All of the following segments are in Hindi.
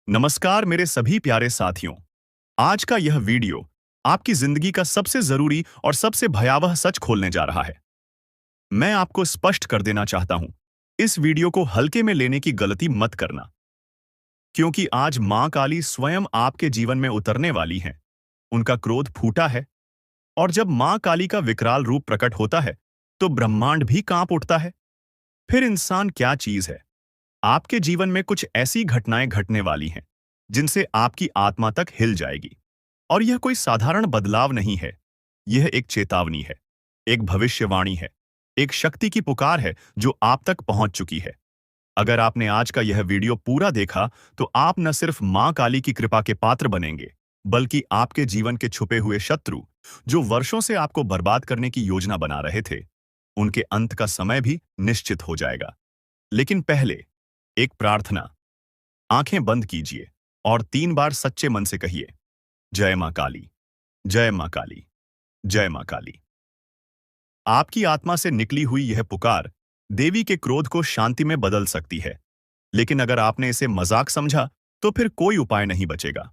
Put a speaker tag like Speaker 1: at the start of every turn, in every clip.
Speaker 1: नमस्कार मेरे सभी प्यारे साथियों। आज का यह वीडियो आपकी जिंदगी का सबसे जरूरी और सबसे भयावह सच खोलने जा रहा है। मैं आपको स्पष्ट कर देना चाहता हूं, इस वीडियो को हल्के में लेने की गलती मत करना, क्योंकि आज मां काली स्वयं आपके जीवन में उतरने वाली हैं। उनका क्रोध फूटा है, और जब मां काली का विकराल रूप प्रकट होता है, तो ब्रह्मांड भी कांप उठता है। फिर इंसान क्या चीज है? आपके जीवन में कुछ ऐसी घटनाएं घटने वाली हैं जिनसे आपकी आत्मा तक हिल जाएगी। और यह कोई साधारण बदलाव नहीं है, यह एक चेतावनी है, एक भविष्यवाणी है, एक शक्ति की पुकार है जो आप तक पहुंच चुकी है। अगर आपने आज का यह वीडियो पूरा देखा, तो आप न सिर्फ मां काली की कृपा के पात्र बनेंगे, बल्कि आपके जीवन के छुपे हुए शत्रु, जो वर्षों से आपको बर्बाद करने की योजना बना रहे थे, उनके अंत का समय भी निश्चित हो जाएगा। लेकिन पहले एक प्रार्थना। आंखें बंद कीजिए और 3 बार सच्चे मन से कहिए, जय मां काली, जय मां काली, जय मां काली। आपकी आत्मा से निकली हुई यह पुकार देवी के क्रोध को शांति में बदल सकती है। लेकिन अगर आपने इसे मजाक समझा, तो फिर कोई उपाय नहीं बचेगा।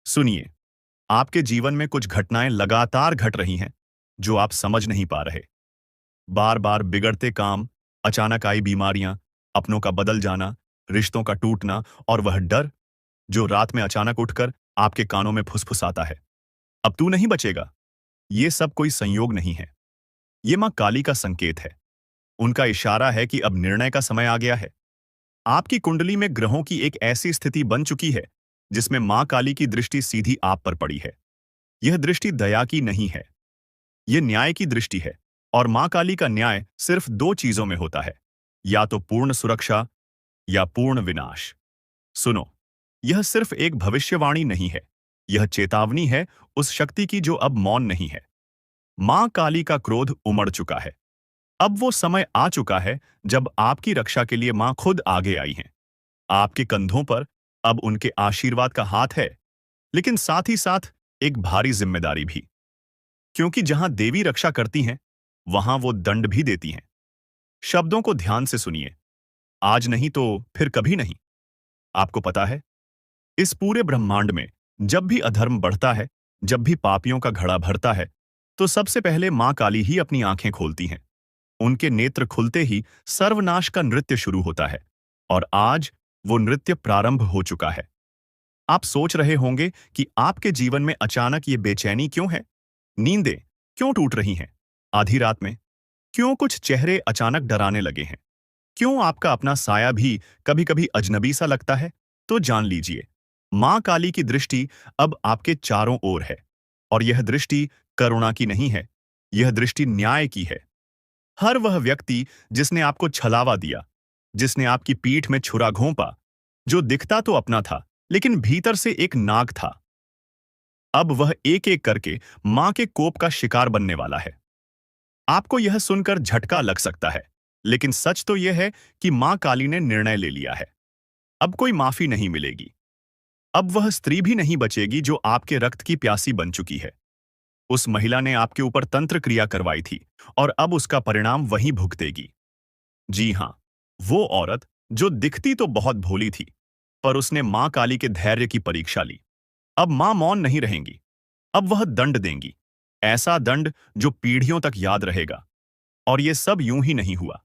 Speaker 1: सुनिए, आपके जीवन में कुछ घटनाएं लगातार घट रही हैं जो आप समझ नहीं पा रहे। बार बार बिगड़ते काम, अचानक आई बीमारियां, अपनों का बदल जाना, रिश्तों का टूटना, और वह डर जो रात में अचानक उठकर आपके कानों में फुसफुसाता है, अब तू नहीं बचेगा। ये सब कोई संयोग नहीं है, ये मां काली का संकेत है। उनका इशारा है कि अब निर्णय का समय आ गया है। आपकी कुंडली में ग्रहों की एक ऐसी स्थिति बन चुकी है जिसमें मां काली की दृष्टि सीधी आप पर पड़ी है। यह दृष्टि दया की नहीं है, यह न्याय की दृष्टि है। और मां काली का न्याय सिर्फ 2 चीजों में होता है, या तो पूर्ण सुरक्षा या पूर्ण विनाश। सुनो, यह सिर्फ एक भविष्यवाणी नहीं है, यह चेतावनी है उस शक्ति की जो अब मौन नहीं है। मां काली का क्रोध उमड़ चुका है। अब वो समय आ चुका है जब आपकी रक्षा के लिए मां खुद आगे आई हैं। आपके कंधों पर अब उनके आशीर्वाद का हाथ है, लेकिन साथ ही साथ एक भारी जिम्मेदारी भी। क्योंकि जहां देवी रक्षा करती हैं, वहां वो दंड भी देती हैं। शब्दों को ध्यान से सुनिए, आज नहीं तो फिर कभी नहीं। आपको पता है, इस पूरे ब्रह्मांड में जब भी अधर्म बढ़ता है, जब भी पापियों का घड़ा भरता है, तो सबसे पहले मां काली ही अपनी आंखें खोलती हैं। उनके नेत्र खुलते ही सर्वनाश का नृत्य शुरू होता है। और आज वो नृत्य प्रारंभ हो चुका है। आप सोच रहे होंगे कि आपके जीवन में अचानक ये बेचैनी क्यों है? नींदें क्यों टूट रही हैं आधी रात में? क्यों कुछ चेहरे अचानक डराने लगे हैं? क्यों आपका अपना साया भी कभी-कभी अजनबी सा लगता है? तो जान लीजिए, मां काली की दृष्टि अब आपके चारों ओर है। और यह दृष्टि करुणा की नहीं है, यह दृष्टि न्याय की है। हर वह व्यक्ति जिसने आपको छलावा दिया, जिसने आपकी पीठ में छुरा घोंपा, जो दिखता तो अपना था, लेकिन भीतर से एक नाग था, अब वह एक-एक करके मां के कोप का शिकार बनने वाला है। आपको यह सुनकर झटका लग सकता है, लेकिन सच तो यह है कि मां काली ने निर्णय ले लिया है। अब कोई माफी नहीं मिलेगी। अब वह स्त्री भी नहीं बचेगी जो आपके रक्त की प्यासी बन चुकी है। उस महिला ने आपके ऊपर तंत्र क्रिया करवाई थी, और अब उसका परिणाम वही भुगतेगी। जी हां, वो औरत जो दिखती तो बहुत भोली थी, पर उसने मां काली के धैर्य की परीक्षा ली। अब मां मौन नहीं रहेंगी, अब वह दंड देंगी। ऐसा दंड जो पीढ़ियों तक याद रहेगा। और ये सब यूं ही नहीं हुआ।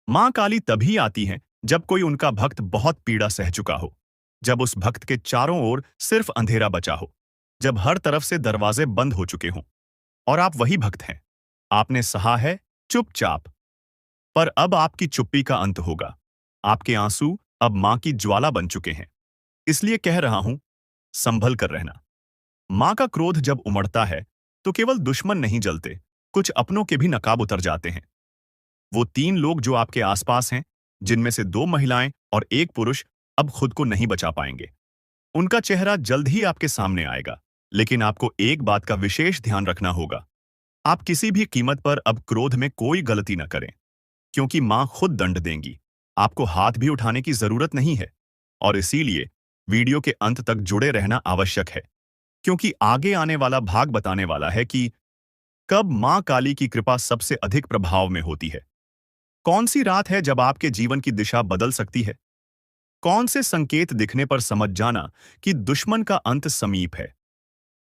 Speaker 1: मां काली तभी आती हैं जब कोई उनका भक्त बहुत पीड़ा सह चुका हो, जब उस भक्त के चारों ओर सिर्फ अंधेरा बचा हो, जब हर तरफ से दरवाजे बंद हो चुके हों। और आप वही भक्त हैं। आपने सहा है चुपचाप, पर अब आपकी चुप्पी का अंत होगा। आपके आंसू अब मां की ज्वाला बन चुके हैं। इसलिए कह रहा हूं, संभल कर रहना। मां का क्रोध जब उमड़ता है, तो केवल दुश्मन नहीं जलते, कुछ अपनों के भी नकाब उतर जाते हैं। वो 3 लोग जो आपके आसपास हैं, जिनमें से 2 महिलाएं और एक पुरुष, अब खुद को नहीं बचा पाएंगे। उनका चेहरा जल्द ही आपके सामने आएगा। लेकिन आपको एक बात का विशेष ध्यान रखना होगा। आप किसी भी कीमत पर अब क्रोध में कोई गलती न करें, क्योंकि मां खुद दंड देंगी। आपको हाथ भी उठाने की जरूरत नहीं है। और इसीलिए वीडियो के अंत तक जुड़े रहना आवश्यक है, क्योंकि आगे आने वाला भाग बताने वाला है कि कब मां काली की कृपा सबसे अधिक प्रभाव में होती है। कौन सी रात है जब आपके जीवन की दिशा बदल सकती है? कौन से संकेत दिखने पर समझ जाना कि दुश्मन का अंत समीप है,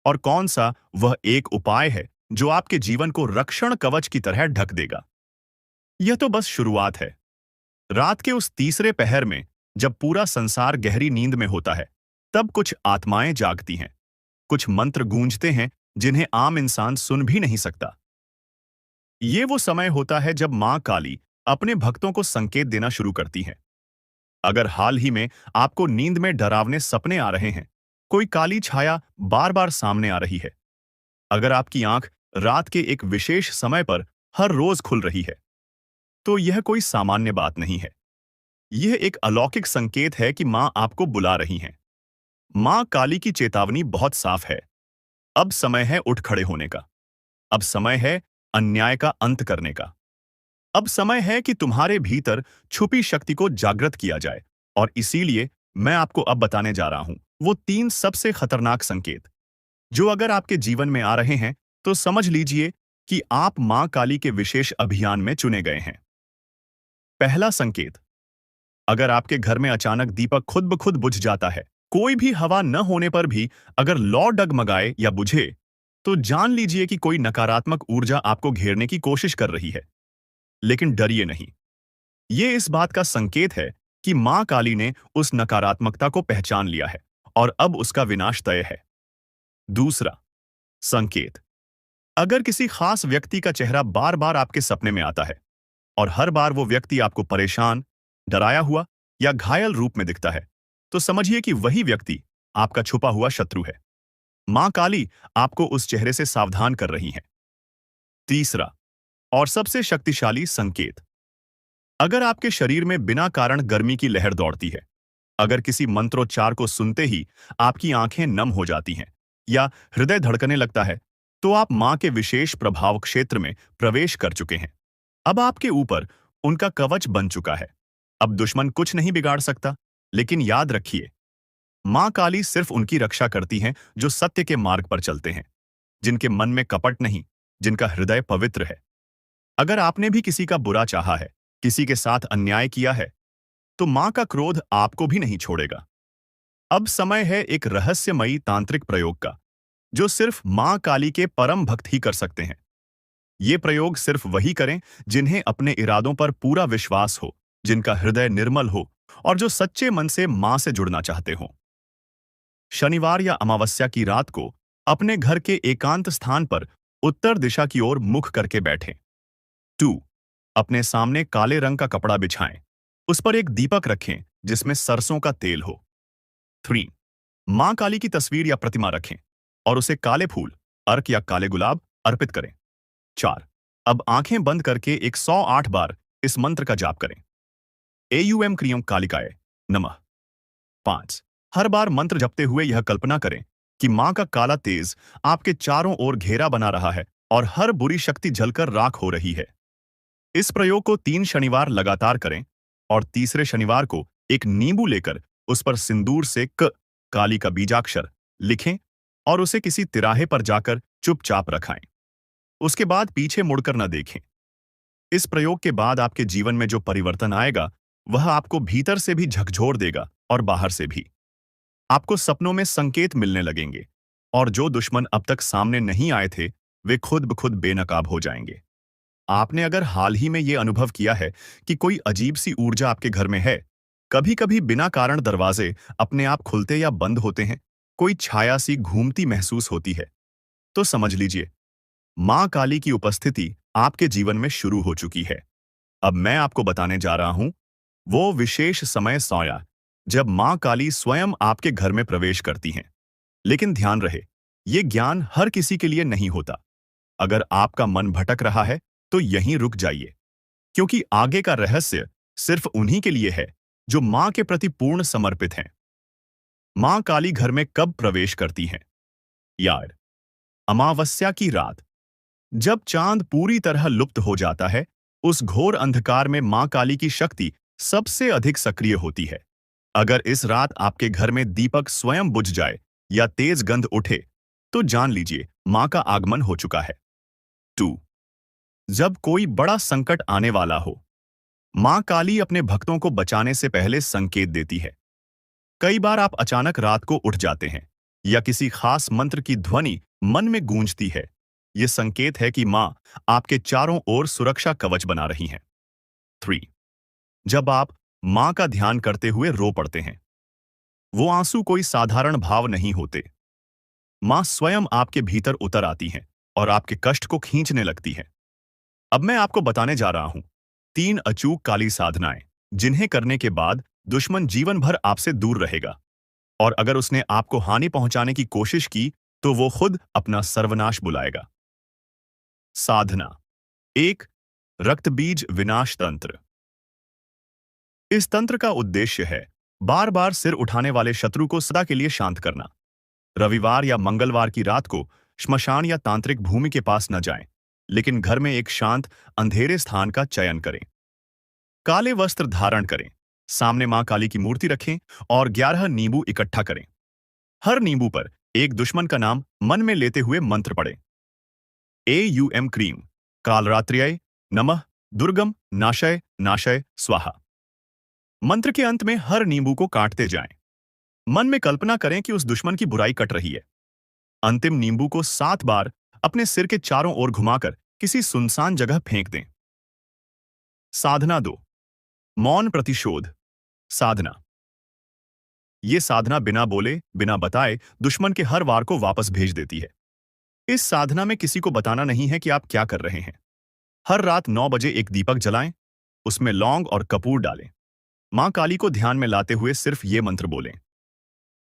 Speaker 1: और कौन सा वह एक उपाय है जो आपके जीवन को रक्षण कवच की तरह ढक देगा। यह तो बस शुरुआत है। रात के उस तीसरे पहर में, जब पूरा संसार गहरी नींद में होता है, तब कुछ आत्माएं जागती हैं, कुछ मंत्र गूंजते हैं जिन्हें आम इंसान सुन भी नहीं सकता। ये वो समय होता है जब मां काली अपने भक्तों को संकेत देना शुरू करती हैं। अगर हाल ही में आपको नींद में डरावने सपने आ रहे हैं, कोई काली छाया बार बार सामने आ रही है, अगर आपकी आंख रात के एक विशेष समय पर हर रोज खुल रही है, तो यह कोई सामान्य बात नहीं है। यह एक अलौकिक संकेत है कि मां आपको बुला रही हैं। मां काली की चेतावनी बहुत साफ है। अब समय है उठ खड़े होने का। अब समय है अन्याय का अंत करने का। अब समय है कि तुम्हारे भीतर छुपी शक्ति को जागृत किया जाए। और इसीलिए मैं आपको अब बताने जा रहा हूं वो 3 सबसे खतरनाक संकेत, जो अगर आपके जीवन में आ रहे हैं तो समझ लीजिए कि आप मां काली के विशेष अभियान में चुने गए हैं। पहला संकेत, अगर आपके घर में अचानक दीपक खुद ब खुद बुझ जाता है, कोई भी हवा न होने पर भी अगर लौ डगमगाए या बुझे, तो जान लीजिए कि कोई नकारात्मक ऊर्जा आपको घेरने की कोशिश कर रही है। लेकिन डरिए नहीं। ये इस बात का संकेत है कि मां काली ने उस नकारात्मकता को पहचान लिया है और अब उसका विनाश तय है। दूसरा संकेत, अगर किसी खास व्यक्ति का चेहरा बार बार आपके सपने में आता है और हर बार वो व्यक्ति आपको परेशान, डराया हुआ या घायल रूप में दिखता है, तो समझिए कि वही व्यक्ति आपका छुपा हुआ शत्रु है। मां काली आपको उस चेहरे से सावधान कर रही हैं। तीसरा और सबसे शक्तिशाली संकेत, अगर आपके शरीर में बिना कारण गर्मी की लहर दौड़ती है, अगर किसी मंत्रोच्चार को सुनते ही आपकी आंखें नम हो जाती हैं या हृदय धड़कने लगता है, तो आप मां के विशेष प्रभाव क्षेत्र में प्रवेश कर चुके हैं। अब आपके ऊपर उनका कवच बन चुका है। अब दुश्मन कुछ नहीं बिगाड़ सकता। लेकिन याद रखिए, मां काली सिर्फ उनकी रक्षा करती हैं जो सत्य के मार्ग पर चलते हैं, जिनके मन में कपट नहीं, जिनका हृदय पवित्र है। अगर आपने भी किसी का बुरा चाहा है, किसी के साथ अन्याय किया है, तो मां का क्रोध आपको भी नहीं छोड़ेगा। अब समय है एक रहस्यमयी तांत्रिक प्रयोग का, जो सिर्फ मां काली के परम भक्त ही कर सकते हैं। ये प्रयोग सिर्फ वही करें जिन्हें अपने इरादों पर पूरा विश्वास हो, जिनका हृदय निर्मल हो और जो सच्चे मन से मां से जुड़ना चाहते हो। शनिवार या अमावस्या की रात को अपने घर के एकांत स्थान पर उत्तर दिशा की ओर मुख करके बैठें। 2. अपने सामने काले रंग का कपड़ा बिछाएं। उस पर एक दीपक रखें जिसमें सरसों का तेल हो। 3. मां काली की तस्वीर या प्रतिमा रखें और उसे काले फूल, अर्क या काले गुलाब अर्पित करें। 4. अब आंखें बंद करके 108 बार इस मंत्र का जाप करें। एयूएम क्रियम कालिकाय नमः। 5. हर बार मंत्र जपते हुए यह कल्पना करें कि मां का काला तेज आपके चारों ओर घेरा बना रहा है और हर बुरी शक्ति जलकर राख हो रही है। इस प्रयोग को 3 शनिवार लगातार करें और तीसरे शनिवार को एक नींबू लेकर उस पर सिंदूर से काली का बीजाक्षर लिखें और उसे किसी तिराहे पर जाकर चुपचाप रखाएं। उसके बाद पीछे मुड़कर न देखें। इस प्रयोग के बाद आपके जीवन में जो परिवर्तन आएगा, वह आपको भीतर से भी झकझोर देगा और बाहर से भी। आपको सपनों में संकेत मिलने लगेंगे और जो दुश्मन अब तक सामने नहीं आए थे, वे खुद ब खुद बेनकाब हो जाएंगे। आपने अगर हाल ही में यह अनुभव किया है कि कोई अजीब सी ऊर्जा आपके घर में है, कभी कभी बिना कारण दरवाजे अपने आप खुलते या बंद होते हैं, कोई छाया सी घूमती महसूस होती है, तो समझ लीजिए मां काली की उपस्थिति आपके जीवन में शुरू हो चुकी है। अब मैं आपको बताने जा रहा हूं वो विशेष समय सोया जब मां काली स्वयं आपके घर में प्रवेश करती हैं। लेकिन ध्यान रहे, ये ज्ञान हर किसी के लिए नहीं होता। अगर आपका मन भटक रहा है तो यहीं रुक जाइए, क्योंकि आगे का रहस्य सिर्फ उन्हीं के लिए है जो मां के प्रति पूर्ण समर्पित हैं। मां काली घर में कब प्रवेश करती हैं? यार, अमावस्या की रात, जब चांद पूरी तरह लुप्त हो जाता है, उस घोर अंधकार में मां काली की शक्ति सबसे अधिक सक्रिय होती है। अगर इस रात आपके घर में दीपक स्वयं बुझ जाए या तेज गंध उठे, तो जान लीजिए मां का आगमन हो चुका है। 2. जब कोई बड़ा संकट आने वाला हो, मां काली अपने भक्तों को बचाने से पहले संकेत देती है। कई बार आप अचानक रात को उठ जाते हैं या किसी खास मंत्र की ध्वनि मन में गूंजती है। यह संकेत है कि मां आपके चारों ओर सुरक्षा कवच बना रही हैं। 3. जब आप मां का ध्यान करते हुए रो पड़ते हैं। वो आंसू कोई साधारण भाव नहीं होते। मां स्वयं आपके भीतर उतर आती हैं और आपके कष्ट को खींचने लगती है। अब मैं आपको बताने जा रहा हूं 3 अचूक काली साधनाएं, जिन्हें करने के बाद दुश्मन जीवन भर आपसे दूर रहेगा। और अगर उसने आपको हानि पहुंचाने की कोशिश की तो वो खुद अपना सर्वनाश बुलाएगा। साधना 1. रक्त बीज विनाश तंत्र। इस तंत्र का उद्देश्य है बार बार सिर उठाने वाले शत्रु को सदा के लिए शांत करना। रविवार या मंगलवार की रात को श्मशान या तांत्रिक भूमि के पास न जाएं, लेकिन घर में एक शांत अंधेरे स्थान का चयन करें। काले वस्त्र धारण करें, सामने मां काली की मूर्ति रखें और 11 नींबू इकट्ठा करें। हर नींबू पर एक दुश्मन का नाम मन में लेते हुए मंत्र पढ़ें। AUM क्रीम कालरात्र्याय नमः दुर्गम नाशय नाशय स्वाहा। मंत्र के अंत में हर नींबू को काटते जाएं। मन में कल्पना करें कि उस दुश्मन की बुराई कट रही है। अंतिम नींबू को 7 बार अपने सिर के चारों ओर घुमाकर किसी सुनसान जगह फेंक दें। साधना 2. मौन प्रतिशोध साधना। ये साधना बिना बोले, बिना बताए दुश्मन के हर वार को वापस भेज देती है। इस साधना में किसी को बताना नहीं है कि आप क्या कर रहे हैं। हर रात 9 बजे एक दीपक जलाएं, उसमें लौंग और कपूर डालें। मां काली को ध्यान में लाते हुए सिर्फ ये मंत्र बोलें।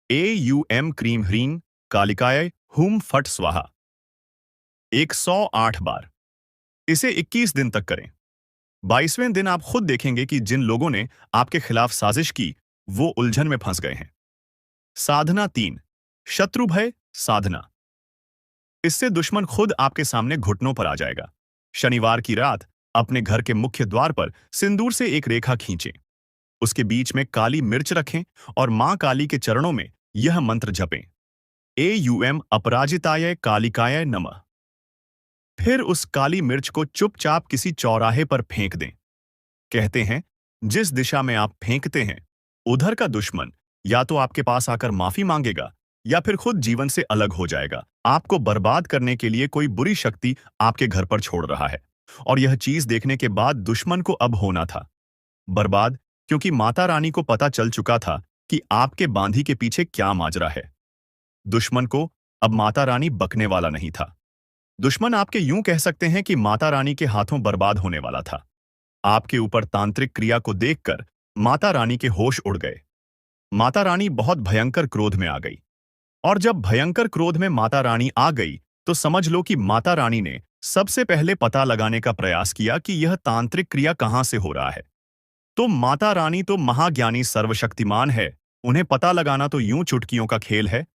Speaker 1: AUM क्रीम ह्रीं कालिकाय हुम फट स्वाहा 108 बार। इसे 21 दिन तक करें। 22वें दिन आप खुद देखेंगे कि जिन लोगों ने आपके खिलाफ साजिश की वो उलझन में फंस गए हैं। साधना 3. शत्रु भय साधना। इससे दुश्मन खुद आपके सामने घुटनों पर आ जाएगा। शनिवार की रात अपने घर के मुख्य द्वार पर सिंदूर से एक रेखा खींचें। उसके बीच में काली मिर्च रखें और मां काली के चरणों में यह मंत्र जपें। AUM अपराजिताय कालिकाय नमः। फिर उस काली मिर्च को चुपचाप किसी चौराहे पर फेंक दें। कहते हैं, जिस दिशा में आप फेंकते हैं उधर का दुश्मन या तो आपके पास आकर माफी मांगेगा या फिर खुद जीवन से अलग हो जाएगा। आपको बर्बाद करने के लिए कोई बुरी शक्ति आपके घर पर छोड़ रहा है। और यह चीज देखने के बाद दुश्मन को अब होना था बर्बाद, क्योंकि माता रानी को पता चल चुका था कि आपके बांधी के पीछे क्या माजरा है। दुश्मन को अब माता रानी बकने वाला नहीं था। दुश्मन आपके यूं कह सकते हैं कि माता रानी के हाथों बर्बाद होने वाला था। आपके ऊपर तांत्रिक क्रिया को देखकर माता रानी के होश उड़ गए। माता रानी बहुत भयंकर क्रोध में आ गई। और जब भयंकर क्रोध में माता रानी आ गई तो समझ लो कि माता रानी ने सबसे पहले पता लगाने का प्रयास किया कि यह तांत्रिक क्रिया कहां से हो रहा है। तो माता रानी तो महाज्ञानी सर्वशक्तिमान है, उन्हें पता लगाना तो यूं चुटकियों का खेल है।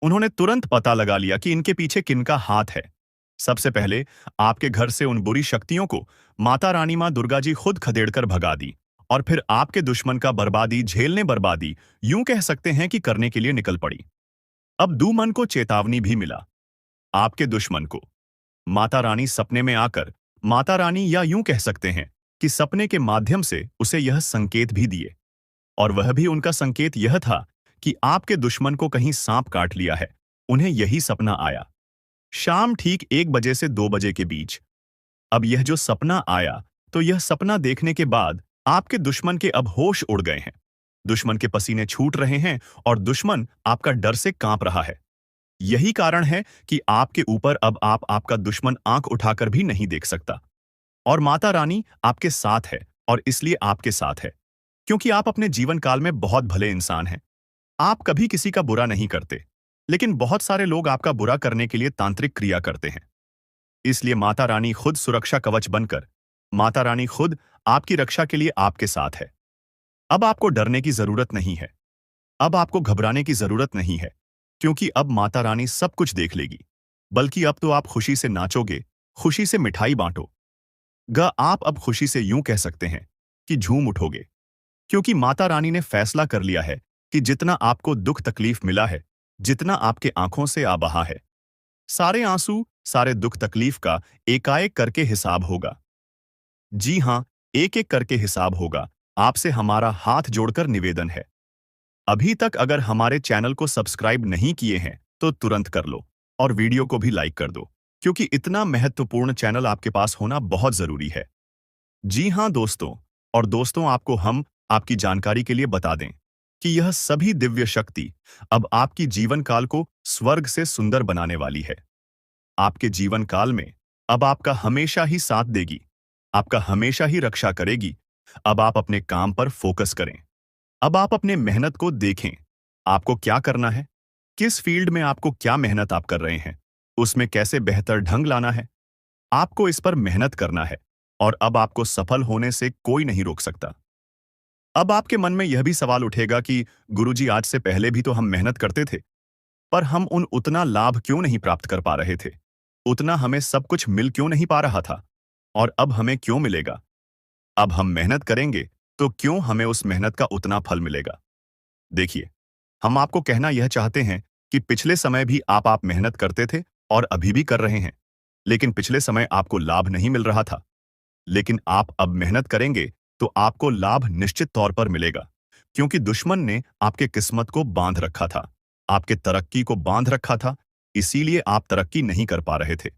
Speaker 1: उन्होंने तुरंत पता लगा लिया कि इनके पीछे किनका हाथ है। सबसे पहले आपके घर से उन बुरी शक्तियों को माता रानी मां दुर्गा जी खुद खदेड़कर भगा दी और फिर आपके दुश्मन का बर्बादी यूं कह सकते हैं कि करने के लिए निकल पड़ी। अब दुमन को चेतावनी भी मिला। आपके दुश्मन को माता रानी सपने में आकर माता रानी या यूं कह सकते हैं कि सपने के माध्यम से उसे यह संकेत भी दिए। और वह भी उनका संकेत यह था कि आपके दुश्मन को कहीं सांप काट लिया है। उन्हें यही सपना आया शाम ठीक 1 बजे से 2 बजे के बीच। अब यह जो सपना आया तो यह सपना देखने के बाद आपके दुश्मन के अब होश उड़ गए हैं। दुश्मन के पसीने छूट रहे हैं और दुश्मन आपका डर से कांप रहा है। यही कारण है कि आपके ऊपर अब आपका दुश्मन आंख उठाकर भी नहीं देख सकता। और माता रानी आपके साथ है और इसलिए आपके साथ है क्योंकि आप अपने जीवन काल में बहुत भले इंसान हैं। आप कभी किसी का बुरा नहीं करते, लेकिन बहुत सारे लोग आपका बुरा करने के लिए तांत्रिक क्रिया करते हैं। इसलिए माता रानी खुद सुरक्षा कवच बनकर माता रानी खुद आपकी रक्षा के लिए आपके साथ है। अब आपको डरने की जरूरत नहीं है। अब आपको घबराने की जरूरत नहीं है, क्योंकि अब माता रानी सब कुछ देख लेगी। बल्कि अब तो आप खुशी से नाचोगे, खुशी से मिठाई बांटो। आप अब खुशी से यूं कह सकते हैं कि झूम उठोगे, क्योंकि माता रानी ने फैसला कर लिया है कि जितना आपको दुख तकलीफ मिला है, जितना आपके आंखों से आ बहा है, सारे आंसू, सारे दुख तकलीफ का एकाएक करके हिसाब होगा। जी हां, एक एक करके हिसाब होगा। आपसे हमारा हाथ जोड़कर निवेदन है, अभी तक अगर हमारे चैनल को सब्सक्राइब नहीं किए हैं तो तुरंत कर लो और वीडियो को भी लाइक कर दो, क्योंकि इतना महत्वपूर्ण चैनल आपके पास होना बहुत जरूरी है। जी हाँ दोस्तों, और दोस्तों आपको हम आपकी जानकारी के लिए बता दें कि यह सभी दिव्य शक्ति अब आपकी जीवन काल को स्वर्ग से सुंदर बनाने वाली है। आपके जीवन काल में अब आपका हमेशा ही साथ देगी, आपका हमेशा ही रक्षा करेगी। अब आप अपने काम पर फोकस करें। अब आप अपने मेहनत को देखें। आपको क्या करना है, किस फील्ड में आपको क्या मेहनत आप कर रहे हैं, उसमें कैसे बेहतर ढंग लाना है। आपको इस पर मेहनत करना है और अब आपको सफल होने से कोई नहीं रोक सकता। अब आपके मन में यह भी सवाल उठेगा कि गुरुजी, आज से पहले भी तो हम मेहनत करते थे, पर हम उतना लाभ क्यों नहीं प्राप्त कर पा रहे थे, उतना हमें सब कुछ मिल क्यों नहीं पा रहा था, और अब हमें क्यों मिलेगा। अब हम मेहनत करेंगे तो क्यों हमें उस मेहनत का उतना फल मिलेगा। देखिए, हम आपको कहना यह चाहते हैं कि पिछले समय भी आप मेहनत करते थे और अभी भी कर रहे हैं, लेकिन पिछले समय आपको लाभ नहीं मिल रहा था। लेकिन आप अब मेहनत करेंगे तो आपको लाभ निश्चित तौर पर मिलेगा, क्योंकि दुश्मन ने आपके किस्मत को बांध रखा था, आपके तरक्की को बांध रखा था। इसीलिए आप तरक्की नहीं कर पा रहे थे।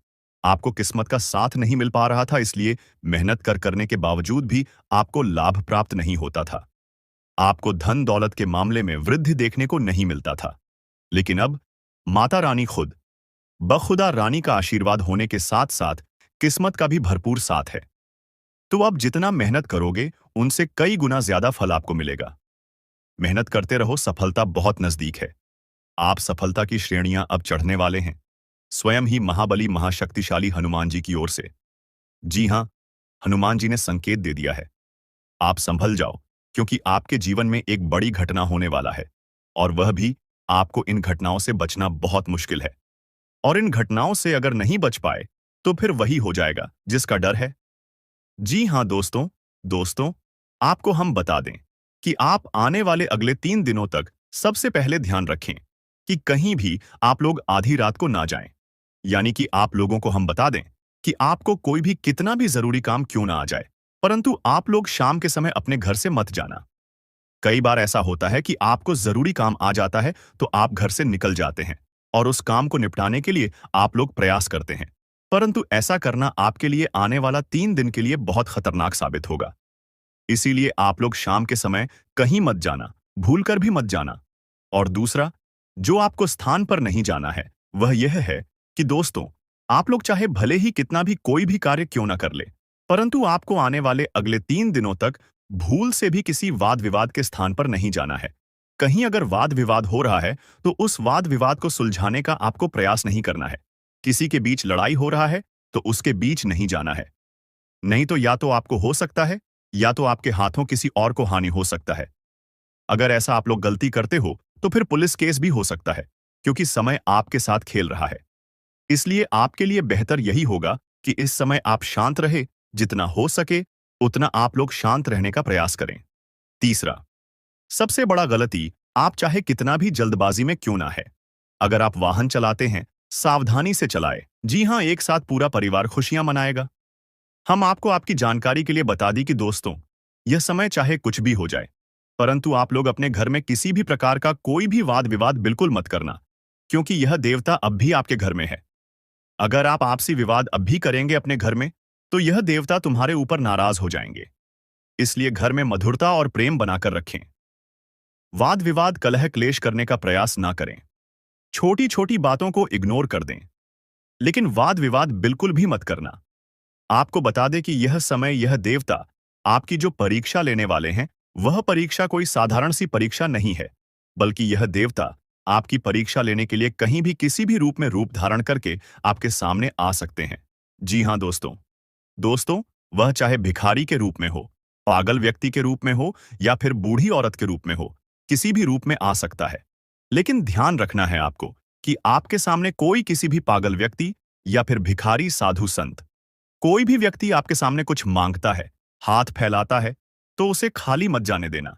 Speaker 1: आपको किस्मत का साथ नहीं मिल पा रहा था, इसलिए मेहनत करने के बावजूद भी आपको लाभ प्राप्त नहीं होता था। आपको धन दौलत के मामले में वृद्धि देखने को नहीं मिलता था। लेकिन अब माता रानी खुद बखुदा रानी का आशीर्वाद होने के साथ साथ किस्मत का भी भरपूर साथ है। तो अब जितना मेहनत करोगे उनसे कई गुना ज्यादा फल आपको मिलेगा। मेहनत करते रहो, सफलता बहुत नजदीक है। आप सफलता की श्रेणियां अब चढ़ने वाले हैं, स्वयं ही महाबली महाशक्तिशाली हनुमान जी की ओर से। जी हां, हनुमान जी ने संकेत दे दिया है। आप संभल जाओ, क्योंकि आपके जीवन में एक बड़ी घटना होने वाला है, और वह भी आपको इन घटनाओं से बचना बहुत मुश्किल है। और इन घटनाओं से अगर नहीं बच पाए तो फिर वही हो जाएगा जिसका डर है। जी हां दोस्तों, आपको हम बता दें कि आप आने वाले अगले 3 दिनों तक सबसे पहले ध्यान रखें कि कहीं भी आप लोग आधी रात को ना जाएं। यानी कि आप लोगों को हम बता दें कि आपको कोई भी कितना भी जरूरी काम क्यों ना आ जाए, परंतु आप लोग शाम के समय अपने घर से मत जाना। कई बार ऐसा होता है कि आपको जरूरी काम आ जाता है तो आप घर से निकल जाते हैं और उस काम को निपटाने के लिए आप लोग प्रयास करते हैं, परंतु ऐसा करना आपके लिए आने वाला 3 दिन के लिए बहुत खतरनाक साबित होगा। इसीलिए आप लोग शाम के समय कहीं मत जाना, भूलकर भी मत जाना। और दूसरा, जो आपको स्थान पर नहीं जाना है वह यह है कि दोस्तों, आप लोग चाहे भले ही कितना भी कोई भी कार्य क्यों ना कर ले, परंतु आपको आने वाले अगले 3 दिनों तक भूल से भी किसी वाद विवाद के स्थान पर नहीं जाना है। कहीं अगर वाद विवाद हो रहा है तो उस वाद विवाद को सुलझाने का आपको प्रयास नहीं करना है। किसी के बीच लड़ाई हो रहा है तो उसके बीच नहीं जाना है। नहीं तो या तो आपको हो सकता है या तो आपके हाथों किसी और को हानि हो सकता है। अगर ऐसा आप लोग गलती करते हो तो फिर पुलिस केस भी हो सकता है, क्योंकि समय आपके साथ खेल रहा है। इसलिए आपके लिए बेहतर यही होगा कि इस समय आप शांत रहे, जितना हो सके उतना आप लोग शांत रहने का प्रयास करें। तीसरा, सबसे बड़ा गलती, आप चाहे कितना भी जल्दबाजी में क्यों ना है, अगर आप वाहन चलाते हैं सावधानी से चलाए। जी हां, एक साथ पूरा परिवार खुशियां मनाएगा। हम आपको आपकी जानकारी के लिए बता दी कि दोस्तों, यह समय चाहे कुछ भी हो जाए, परंतु आप लोग अपने घर में किसी भी प्रकार का कोई भी वाद विवाद बिल्कुल मत करना, क्योंकि यह देवता अब भी आपके घर में है। अगर आप आपसी विवाद अब भी करेंगे अपने घर में तो यह देवता तुम्हारे ऊपर नाराज हो जाएंगे। इसलिए घर में मधुरता और प्रेम बनाकर रखें। वाद विवाद कलह क्लेश करने का प्रयास ना करें। छोटी छोटी बातों को इग्नोर कर दें, लेकिन वाद विवाद बिल्कुल भी मत करना। आपको बता दें कि यह समय, यह देवता आपकी जो परीक्षा लेने वाले हैं, वह परीक्षा कोई साधारण सी परीक्षा नहीं है, बल्कि यह देवता आपकी परीक्षा लेने के लिए कहीं भी किसी भी रूप में रूप धारण करके आपके सामने आ सकते हैं। जी हां दोस्तों, वह चाहे भिखारी के रूप में हो, पागल व्यक्ति के रूप में हो, या फिर बूढ़ी औरत के रूप में हो, किसी भी रूप में आ सकता है। लेकिन ध्यान रखना है आपको कि आपके सामने कोई किसी भी पागल व्यक्ति या फिर भिखारी, साधु संत, कोई भी व्यक्ति आपके सामने कुछ मांगता है, हाथ फैलाता है, तो उसे खाली मत जाने देना।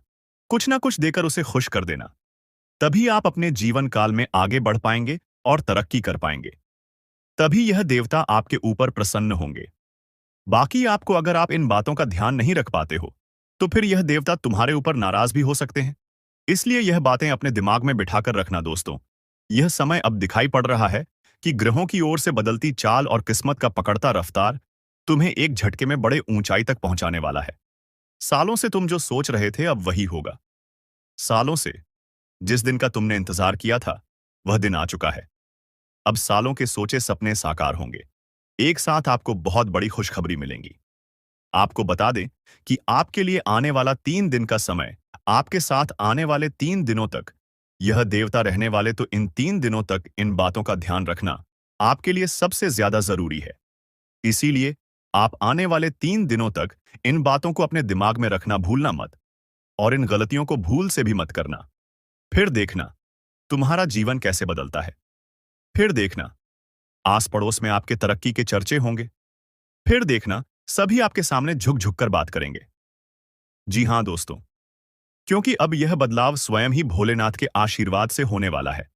Speaker 1: कुछ ना कुछ देकर उसे खुश कर देना। तभी आप अपने जीवन काल में आगे बढ़ पाएंगे और तरक्की कर पाएंगे। तभी यह देवता आपके ऊपर प्रसन्न होंगे। बाकी आपको अगर आप इन बातों का ध्यान नहीं रख पाते हो, तो फिर यह देवता तुम्हारे ऊपर नाराज भी हो सकते हैं। इसलिए यह बातें अपने दिमाग में बिठाकर रखना दोस्तों। यह समय अब दिखाई पड़ रहा है कि ग्रहों की ओर से बदलती चाल और किस्मत का पकड़ता रफ्तार तुम्हें एक झटके में बड़े ऊंचाई तक पहुंचाने वाला है। सालों से तुम जो सोच रहे थे अब वही होगा। सालों से जिस दिन का तुमने इंतजार किया था, वह दिन आ चुका है। अब सालों के सोचे सपने साकार होंगे। एक साथ आपको बहुत बड़ी खुशखबरी मिलेंगी। आपको बता दें कि आपके लिए आने वाला 3 दिन का समय, आपके साथ आने वाले 3 दिनों तक यह देवता रहने वाले, तो इन 3 दिनों तक इन बातों का ध्यान रखना आपके लिए सबसे ज्यादा जरूरी है। इसीलिए आप आने वाले 3 दिनों तक इन बातों को अपने दिमाग में रखना भूलना मत, और इन गलतियों को भूल से भी मत करना। फिर देखना तुम्हारा जीवन कैसे बदलता है। फिर देखना आस पड़ोस में आपके तरक्की के चर्चे होंगे। फिर देखना सभी आपके सामने झुक झुक कर बात करेंगे। जी हां दोस्तों, क्योंकि अब यह बदलाव स्वयं ही भोलेनाथ के आशीर्वाद से होने वाला है।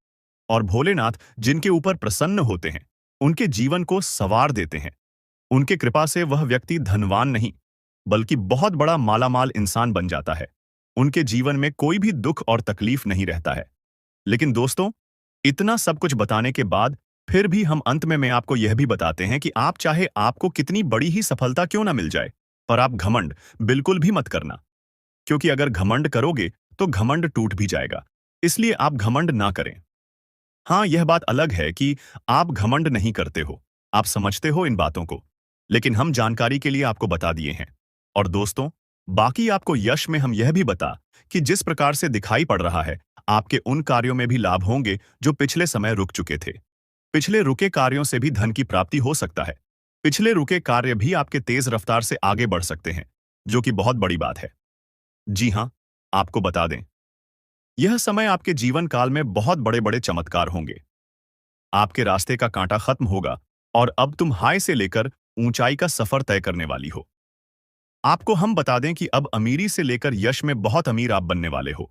Speaker 1: और भोलेनाथ जिनके ऊपर प्रसन्न होते हैं, उनके जीवन को संवार देते हैं। उनके कृपा से वह व्यक्ति धनवान नहीं, बल्कि बहुत बड़ा मालामाल इंसान बन जाता है। उनके जीवन में कोई भी दुख और तकलीफ नहीं रहता है। लेकिन दोस्तों, इतना सब कुछ बताने के बाद फिर भी हम अंत में मैं आपको यह भी बताते हैं कि आप चाहे आपको कितनी बड़ी ही सफलता क्यों ना मिल जाए, पर आप घमंड बिल्कुल भी मत करना। क्योंकि अगर घमंड करोगे तो घमंड टूट भी जाएगा। इसलिए आप घमंड ना करें। हाँ, यह बात अलग है कि आप घमंड नहीं करते हो, आप समझते हो इन बातों को, लेकिन हम जानकारी के लिए आपको बता दिए हैं। और दोस्तों, बाकी आपको यश में हम यह भी बता कि जिस प्रकार से दिखाई पड़ रहा है, आपके उन कार्यों में भी लाभ होंगे जो पिछले समय रुक चुके थे। पिछले रुके कार्यों से भी धन की प्राप्ति हो सकता है। पिछले रुके कार्य भी आपके तेज रफ्तार से आगे बढ़ सकते हैं, जो कि बहुत बड़ी बात है। जी हाँ, आपको बता दें, यह समय आपके जीवन काल में बहुत बड़े बड़े चमत्कार होंगे। आपके रास्ते का कांटा खत्म होगा और अब तुम हाई से लेकर ऊंचाई का सफर तय करने वाली हो। आपको हम बता दें कि अब अमीरी से लेकर यश में बहुत अमीर आप बनने वाले हो।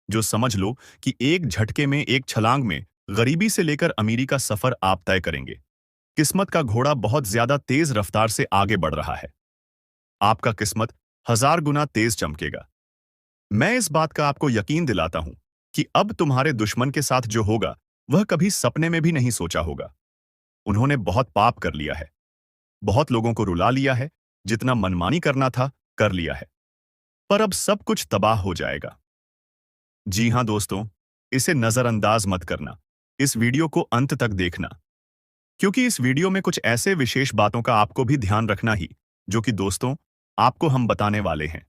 Speaker 1: जो समझ लो कि एक झटके में, एक छलांग में गरीबी से लेकर अमीरी का सफर आप तय करेंगे। किस्मत का घोड़ा बहुत ज्यादा तेज रफ्तार से आगे बढ़ रहा है। आपका किस्मत 1000 गुना तेज चमकेगा। मैं इस बात का आपको यकीन दिलाता हूं कि अब तुम्हारे दुश्मन के साथ जो होगा, वह कभी सपने में भी नहीं सोचा होगा। उन्होंने बहुत पाप कर लिया है, बहुत लोगों को रुला लिया है, जितना मनमानी करना था कर लिया है, पर अब सब कुछ तबाह हो जाएगा। जी हां दोस्तों, इसे नजरअंदाज मत करना। इस वीडियो को अंत तक देखना, क्योंकि इस वीडियो में कुछ ऐसे विशेष बातों का आपको भी ध्यान रखना ही, जो कि दोस्तों आपको हम बताने वाले हैं।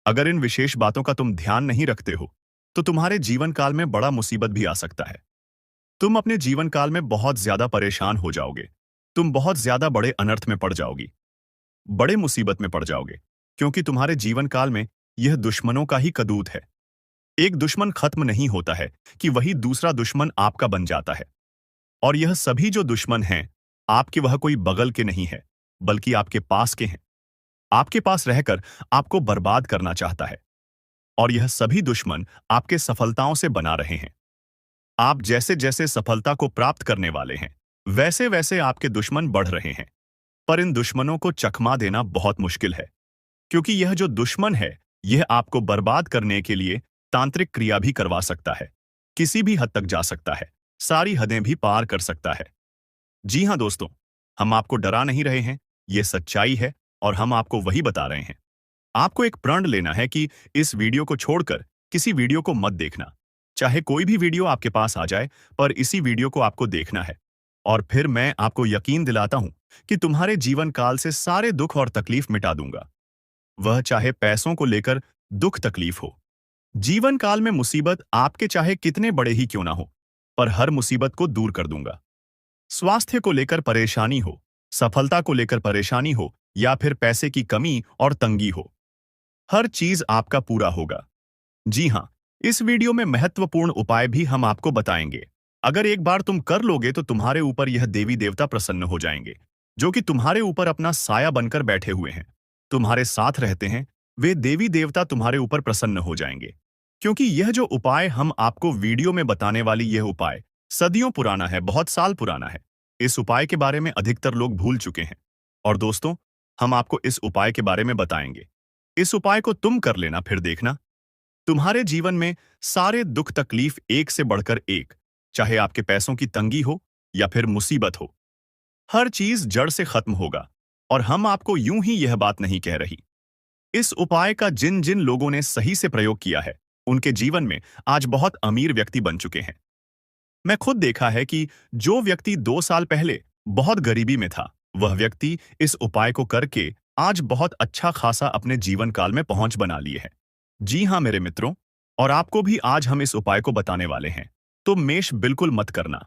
Speaker 1: अगर इन विशेष बातों का तुम ध्यान नहीं रखते हो, तो तुम्हारे जीवन काल में बड़ा मुसीबत भी आ सकता है। तुम अपने जीवन काल में बहुत ज्यादा परेशान हो जाओगे। तुम बहुत ज्यादा बड़े अनर्थ में पड़ जाओगी, बड़े मुसीबत में पड़ जाओगे, क्योंकि तुम्हारे जीवन काल में यह दुश्मनों का ही कदूत है। एक दुश्मन खत्म नहीं होता है कि वही दूसरा दुश्मन आपका बन जाता है। और यह सभी जो दुश्मन हैं, आपके वह कोई बगल के नहीं है, बल्कि आपके पास के हैं। आपके पास रहकर आपको बर्बाद करना चाहता है। और यह सभी दुश्मन आपके सफलताओं से बना रहे हैं। आप जैसे जैसे सफलता को प्राप्त करने वाले हैं, वैसे वैसे आपके दुश्मन बढ़ रहे हैं। पर इन दुश्मनों को चकमा देना बहुत मुश्किल है, क्योंकि यह जो दुश्मन है, यह आपको बर्बाद करने के लिए तांत्रिक क्रिया भी करवा सकता है, किसी भी हद तक जा सकता है, सारी हदें भी पार कर सकता है। जी हां दोस्तों, हम आपको डरा नहीं रहे हैं, यह सच्चाई है और हम आपको वही बता रहे हैं। आपको एक प्रण लेना है कि इस वीडियो को छोड़कर किसी वीडियो को मत देखना। चाहे कोई भी वीडियो आपके पास आ जाए, पर इसी वीडियो को आपको देखना है। और फिर मैं आपको यकीन दिलाता हूं कि तुम्हारे जीवन काल से सारे दुख और तकलीफ मिटा दूंगा। वह चाहे पैसों को लेकर दुख तकलीफ हो। जीवन काल में मुसीबत आपके चाहे कितने बड़े ही क्यों ना हो, पर हर मुसीबत को दूर कर दूंगा। स्वास्थ्य को लेकर परेशानी हो, सफलता को लेकर परेशानी हो, या फिर पैसे की कमी और तंगी हो, हर चीज आपका पूरा होगा। जी हां, इस वीडियो में महत्वपूर्ण उपाय भी हम आपको बताएंगे। अगर एक बार तुम कर लोगे तो तुम्हारे ऊपर यह देवी देवता प्रसन्न हो जाएंगे, जो कि तुम्हारे ऊपर अपना साया बनकर बैठे हुए हैं, तुम्हारे साथ रहते हैं। वे देवी देवता तुम्हारे ऊपर प्रसन्न हो जाएंगे, क्योंकि यह जो उपाय हम आपको वीडियो में बताने वाली यह उपाय सदियों पुराना है, बहुत साल पुराना है। इस उपाय के बारे में अधिकतर लोग भूल चुके हैं। और दोस्तों, हम आपको इस उपाय के बारे में बताएंगे। इस उपाय को तुम कर लेना, फिर देखना तुम्हारे जीवन में सारे दुख तकलीफ एक से बढ़कर एक, चाहे आपके पैसों की तंगी हो या फिर मुसीबत हो, हर चीज जड़ से खत्म होगा। और हम आपको यूं ही यह बात नहीं कह रही। इस उपाय का जिन जिन लोगों ने सही से प्रयोग किया है, उनके जीवन में आज बहुत अमीर व्यक्ति बन चुके हैं। मैं खुद देखा है कि जो व्यक्ति 2 साल पहले बहुत गरीबी में था, वह व्यक्ति इस उपाय को करके आज बहुत अच्छा खासा अपने जीवन काल में पहुंच बना लिए है। जी हाँ मेरे मित्रों, और आपको भी आज हम इस उपाय को बताने वाले हैं, तो मेष बिल्कुल मत करना।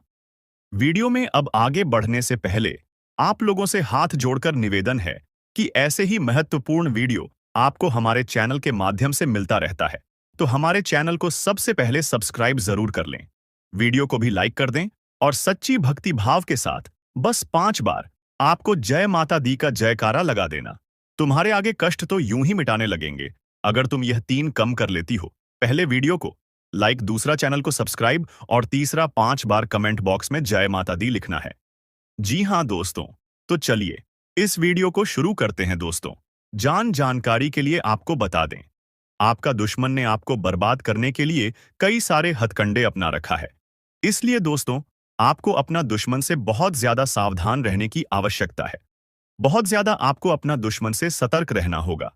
Speaker 1: वीडियो में अब आगे बढ़ने से पहले आप लोगों से हाथ जोड़कर निवेदन है कि ऐसे ही महत्वपूर्ण वीडियो आपको हमारे चैनल के माध्यम से मिलता रहता है, तो हमारे चैनल को सबसे पहले सब्सक्राइब जरूर कर लें। वीडियो को भी लाइक कर दें और सच्ची भक्ति भाव के साथ बस 5 बार आपको जय माता दी का जयकारा लगा देना। तुम्हारे आगे कष्ट तो यूं ही मिटाने लगेंगे अगर तुम यह 3 कम कर लेती हो। पहले वीडियो को लाइक, दूसरा चैनल को सब्सक्राइब और तीसरा 5 बार कमेंट बॉक्स में जय माता दी लिखना है। जी हाँ दोस्तों, तो चलिए इस वीडियो को शुरू करते हैं। दोस्तों, जानकारी के लिए आपको बता दें, आपका दुश्मन ने आपको बर्बाद करने के लिए कई सारे हथकंडे अपना रखा है। इसलिए दोस्तों, आपको अपना दुश्मन से बहुत ज्यादा सावधान रहने की आवश्यकता है। बहुत ज्यादा आपको अपना दुश्मन से सतर्क रहना होगा।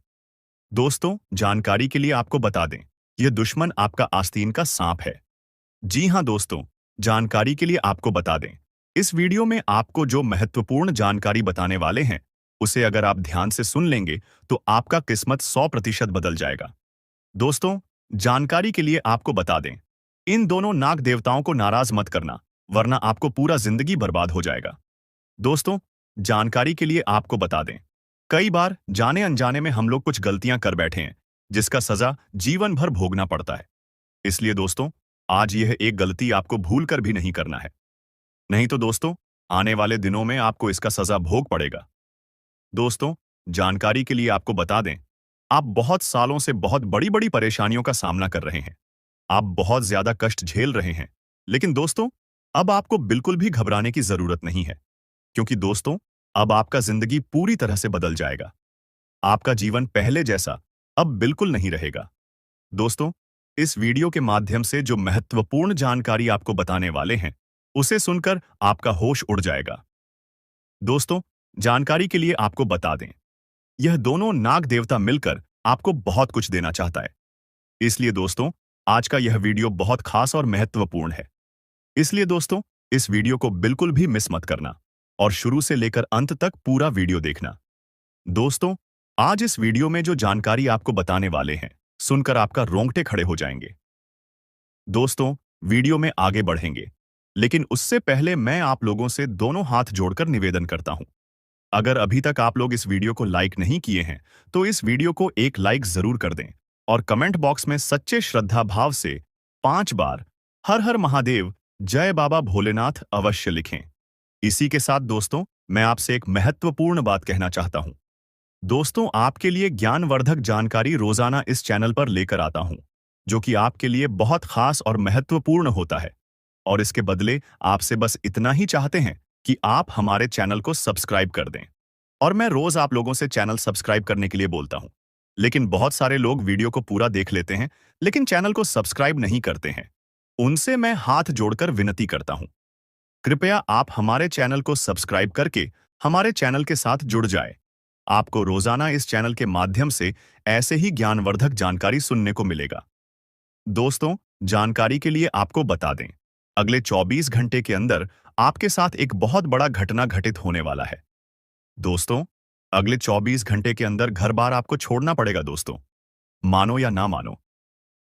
Speaker 1: दोस्तों, जानकारी के लिए आपको बता दें, यह दुश्मन आपका आस्तीन का सांप है। जी हाँ दोस्तों, जानकारी के लिए आपको बता दें, इस वीडियो में आपको जो महत्वपूर्ण जानकारी बताने वाले हैं, उसे अगर आप ध्यान से सुन लेंगे तो आपका किस्मत 100% बदल जाएगा। दोस्तों, जानकारी के लिए आपको बता दें, इन दोनों नाग देवताओं को नाराज मत करना, वरना आपको पूरा जिंदगी बर्बाद हो जाएगा। दोस्तों, जानकारी के लिए आपको बता दें, कई बार जाने अनजाने में हम लोग कुछ गलतियां कर बैठे हैं, जिसका सजा जीवन भर भोगना पड़ता है। इसलिए दोस्तों, आज यह एक गलती आपको भूल कर भी नहीं करना है, नहीं तो दोस्तों आने वाले दिनों में आपको इसका सजा भोग पड़ेगा। दोस्तों, जानकारी के लिए आपको बता दें, आप बहुत सालों से बहुत बड़ी बड़ी परेशानियों का सामना कर रहे हैं। आप बहुत ज्यादा कष्ट झेल रहे हैं, लेकिन दोस्तों अब आपको बिल्कुल भी घबराने की जरूरत नहीं है, क्योंकि दोस्तों अब आपका जिंदगी पूरी तरह से बदल जाएगा। आपका जीवन पहले जैसा अब बिल्कुल नहीं रहेगा। दोस्तों, इस वीडियो के माध्यम से जो महत्वपूर्ण जानकारी आपको बताने वाले हैं, उसे सुनकर आपका होश उड़ जाएगा। दोस्तों, जानकारी के लिए आपको बता दें, यह दोनों नाग देवता मिलकर आपको बहुत कुछ देना चाहता है। इसलिए दोस्तों, आज का यह वीडियो बहुत खास और महत्वपूर्ण है। इसलिए दोस्तों, इस वीडियो को बिल्कुल भी मिस मत करना और शुरू से लेकर अंत तक पूरा वीडियो देखना। दोस्तों, आज इस वीडियो में जो जानकारी आपको बताने वाले हैं, सुनकर आपका रोंगटे खड़े हो जाएंगे। दोस्तों, वीडियो में आगे बढ़ेंगे, लेकिन उससे पहले मैं आप लोगों से दोनों हाथ जोड़कर निवेदन करता हूं, अगर अभी तक आप लोग इस वीडियो को लाइक नहीं किए हैं, तो इस वीडियो को एक लाइक जरूर कर दें और कमेंट बॉक्स में सच्चे श्रद्धा भाव से 5 बार हर हर महादेव, जय बाबा भोलेनाथ अवश्य लिखें। इसी के साथ दोस्तों, मैं आपसे एक महत्वपूर्ण बात कहना चाहता हूं। दोस्तों, आपके लिए ज्ञानवर्धक जानकारी रोजाना इस चैनल पर लेकर आता हूं, जो कि आपके लिए बहुत खास और महत्वपूर्ण होता है। और इसके बदले आपसे बस इतना ही चाहते हैं कि आप हमारे चैनल को सब्सक्राइब कर दें। और मैं रोज आप लोगों से चैनल सब्सक्राइब करने के लिए बोलता हूं, लेकिन बहुत सारे लोग वीडियो को पूरा देख लेते हैं, लेकिन चैनल को सब्सक्राइब नहीं करते हैं। उनसे मैं हाथ जोड़कर विनती करता हूं, कृपया आप हमारे चैनल को सब्सक्राइब करके हमारे चैनल के साथ जुड़ जाए। आपको रोजाना इस चैनल के माध्यम से ऐसे ही ज्ञानवर्धक जानकारी सुनने को मिलेगा। दोस्तों, जानकारी के लिए आपको बता दें, अगले 24 घंटे के अंदर आपके साथ एक बहुत बड़ा घटना घटित होने वाला है। दोस्तों, अगले 24 घंटे के अंदर घर बार आपको छोड़ना पड़ेगा। दोस्तों, मानो या ना मानो,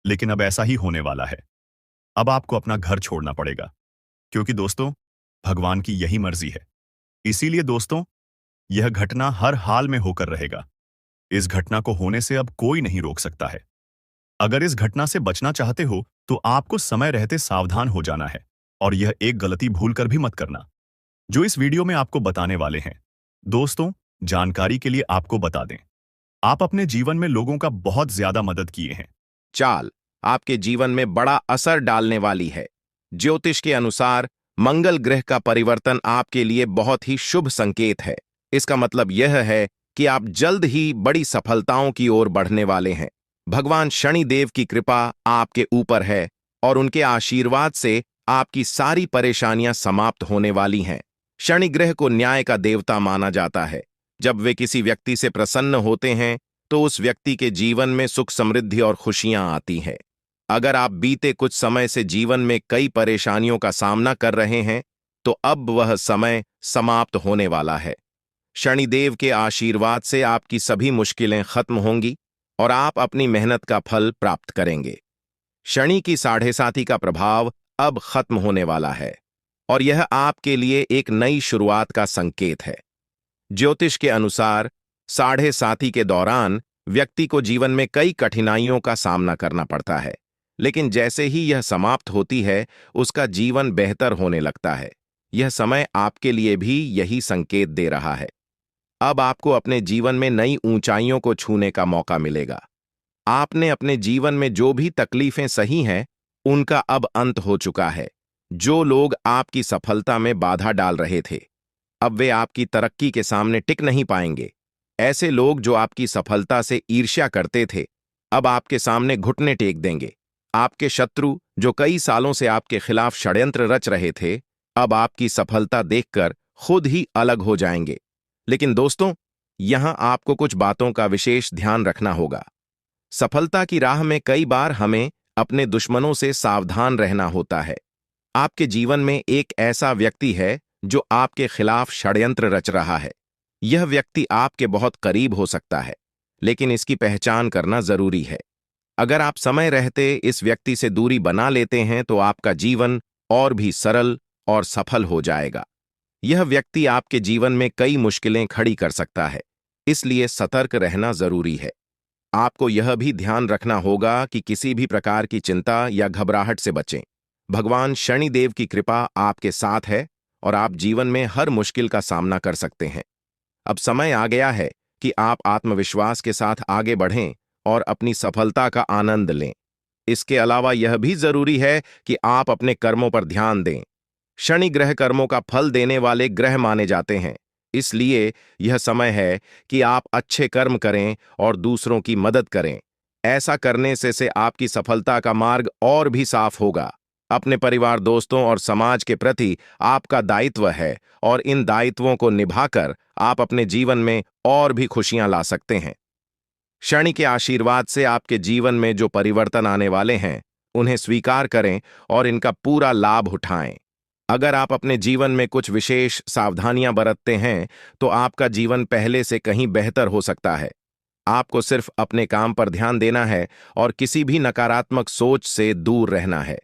Speaker 1: लेकिन अब ऐसा ही होने वाला है। अब आपको अपना घर छोड़ना पड़ेगा, क्योंकि दोस्तों भगवान की यही मर्जी है। इसीलिए दोस्तों, यह घटना हर हाल में होकर रहेगा। इस घटना को होने से अब कोई नहीं रोक सकता है। अगर इस घटना से बचना चाहते हो तो आपको समय रहते सावधान हो जाना है, और यह एक गलती भूलकर भी मत करना, जो इस वीडियो में आपको बताने वाले हैं। दोस्तों, जानकारी के लिए आपको बता दें, आप अपने जीवन में लोगों का बहुत ज्यादा मदद किए हैं।
Speaker 2: चाल आपके जीवन में बड़ा असर डालने वाली है। ज्योतिष के अनुसार मंगल ग्रह का परिवर्तन आपके लिए बहुत ही शुभ संकेत है। इसका मतलब यह है कि आप जल्द ही बड़ी सफलताओं की ओर बढ़ने वाले हैं। भगवान शनिदेव की कृपा आपके ऊपर है और उनके आशीर्वाद से आपकी सारी परेशानियां समाप्त होने वाली हैं। शनि ग्रह को न्याय का देवता माना जाता है। जब वे किसी व्यक्ति से प्रसन्न होते हैं तो उस व्यक्ति के जीवन में सुख समृद्धि और खुशियां आती हैं। अगर आप बीते कुछ समय से जीवन में कई परेशानियों का सामना कर रहे हैं तो अब वह समय समाप्त होने वाला है। शनिदेव के आशीर्वाद से आपकी सभी मुश्किलें खत्म होंगी और आप अपनी मेहनत का फल प्राप्त करेंगे। शनि की साढ़े साती का प्रभाव अब खत्म होने वाला है और यह आपके लिए एक नई शुरुआत का संकेत है। ज्योतिष के अनुसार साढ़े साती के दौरान व्यक्ति को जीवन में कई कठिनाइयों का सामना करना पड़ता है, लेकिन जैसे ही यह समाप्त होती है उसका जीवन बेहतर होने लगता है। यह समय आपके लिए भी यही संकेत दे रहा है। अब आपको अपने जीवन में नई ऊंचाइयों को छूने का मौका मिलेगा। आपने अपने जीवन में जो भी तकलीफें सही हैं, उनका अब अंत हो चुका है। जो लोग आपकी सफलता में बाधा डाल रहे थे, अब वे आपकी तरक्की के सामने टिक नहीं पाएंगे। ऐसे लोग जो आपकी सफलता से ईर्ष्या करते थे, अब आपके सामने घुटने टेक देंगे। आपके शत्रु जो कई सालों से आपके खिलाफ षड्यंत्र रच रहे थे, अब आपकी सफलता देखकर खुद ही अलग हो जाएंगे। लेकिन दोस्तों, यहां आपको कुछ बातों का विशेष ध्यान रखना होगा। सफलता की राह में कई बार हमें अपने दुश्मनों से सावधान रहना होता है। आपके जीवन में एक ऐसा व्यक्ति है जो आपके खिलाफ षड्यंत्र रच रहा है। यह व्यक्ति आपके बहुत करीब हो सकता है, लेकिन इसकी पहचान करना जरूरी है। अगर आप समय रहते इस व्यक्ति से दूरी बना लेते हैं तो आपका जीवन और भी सरल और सफल हो जाएगा। यह व्यक्ति आपके जीवन में कई मुश्किलें खड़ी कर सकता है, इसलिए सतर्क रहना जरूरी है। आपको यह भी ध्यान रखना होगा कि किसी भी प्रकार की चिंता या घबराहट से बचें। भगवान शनिदेव की कृपा आपके साथ है और आप जीवन में हर मुश्किल का सामना कर सकते हैं। अब समय आ गया है कि आप आत्मविश्वास के साथ आगे बढ़ें और अपनी सफलता का आनंद लें। इसके अलावा यह भी जरूरी है कि आप अपने कर्मों पर ध्यान दें। शनि ग्रह कर्मों का फल देने वाले ग्रह माने जाते हैं, इसलिए यह समय है कि आप अच्छे कर्म करें और दूसरों की मदद करें। ऐसा करने से आपकी सफलता का मार्ग और भी साफ होगा। अपने परिवार, दोस्तों और समाज के प्रति आपका दायित्व है और इन दायित्वों को निभाकर आप अपने जीवन में और भी खुशियां ला सकते हैं। शनि के आशीर्वाद से आपके जीवन में जो परिवर्तन आने वाले हैं, उन्हें स्वीकार करें और इनका पूरा लाभ उठाएं। अगर आप अपने जीवन में कुछ विशेष सावधानियां बरतते हैं तो आपका जीवन पहले से कहीं बेहतर हो सकता है। आपको सिर्फ अपने काम पर ध्यान देना है और किसी भी नकारात्मक सोच से दूर रहना है।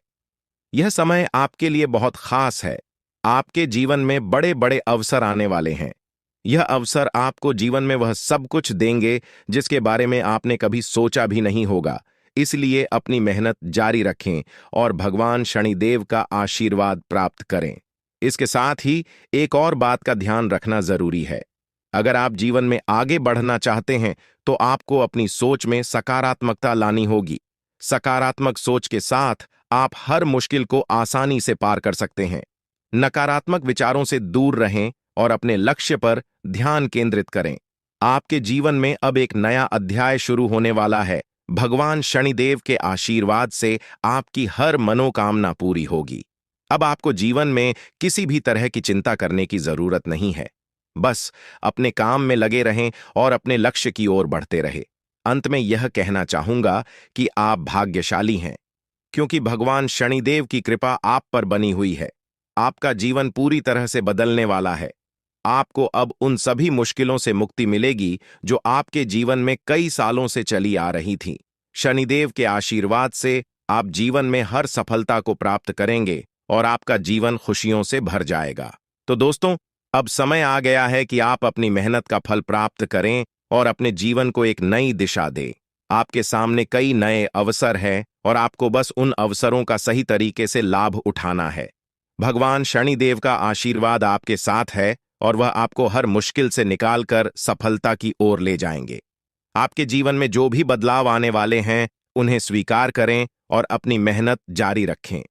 Speaker 2: यह समय आपके लिए बहुत खास है। आपके जीवन में बड़े बड़े अवसर आने वाले हैं। यह अवसर आपको जीवन में वह सब कुछ देंगे जिसके बारे में आपने कभी सोचा भी नहीं होगा। इसलिए अपनी मेहनत जारी रखें और भगवान शनिदेव का आशीर्वाद प्राप्त करें। इसके साथ ही एक और बात का ध्यान रखना जरूरी है। अगर आप जीवन में आगे बढ़ना चाहते हैं तो आपको अपनी सोच में सकारात्मकता लानी होगी। सकारात्मक सोच के साथ आप हर मुश्किल को आसानी से पार कर सकते हैं। नकारात्मक विचारों से दूर रहें और अपने लक्ष्य पर ध्यान केंद्रित करें। आपके जीवन में अब एक नया अध्याय शुरू होने वाला है। भगवान शनिदेव के आशीर्वाद से आपकी हर मनोकामना पूरी होगी। अब आपको जीवन में किसी भी तरह की चिंता करने की जरूरत नहीं है। बस अपने काम में लगे रहें और अपने लक्ष्य की ओर बढ़ते रहें। अंत में यह कहना चाहूंगा कि आप भाग्यशाली हैं, क्योंकि भगवान शनिदेव की कृपा आप पर बनी हुई है। आपका जीवन पूरी तरह से बदलने वाला है। आपको अब उन सभी मुश्किलों से मुक्ति मिलेगी जो आपके जीवन में कई सालों से चली आ रही थी। शनिदेव के आशीर्वाद से आप जीवन में हर सफलता को प्राप्त करेंगे और आपका जीवन खुशियों से भर जाएगा। तो दोस्तों, अब समय आ गया है कि आप अपनी मेहनत का फल प्राप्त करें और अपने जीवन को एक नई दिशा दें। आपके सामने कई नए अवसर हैं और आपको बस उन अवसरों का सही तरीके से लाभ उठाना है। भगवान शनिदेव का आशीर्वाद आपके साथ है और वह आपको हर मुश्किल से निकालकर सफलता की ओर ले जाएंगे। आपके जीवन में जो भी बदलाव आने वाले हैं, उन्हें स्वीकार करें और अपनी मेहनत जारी रखें।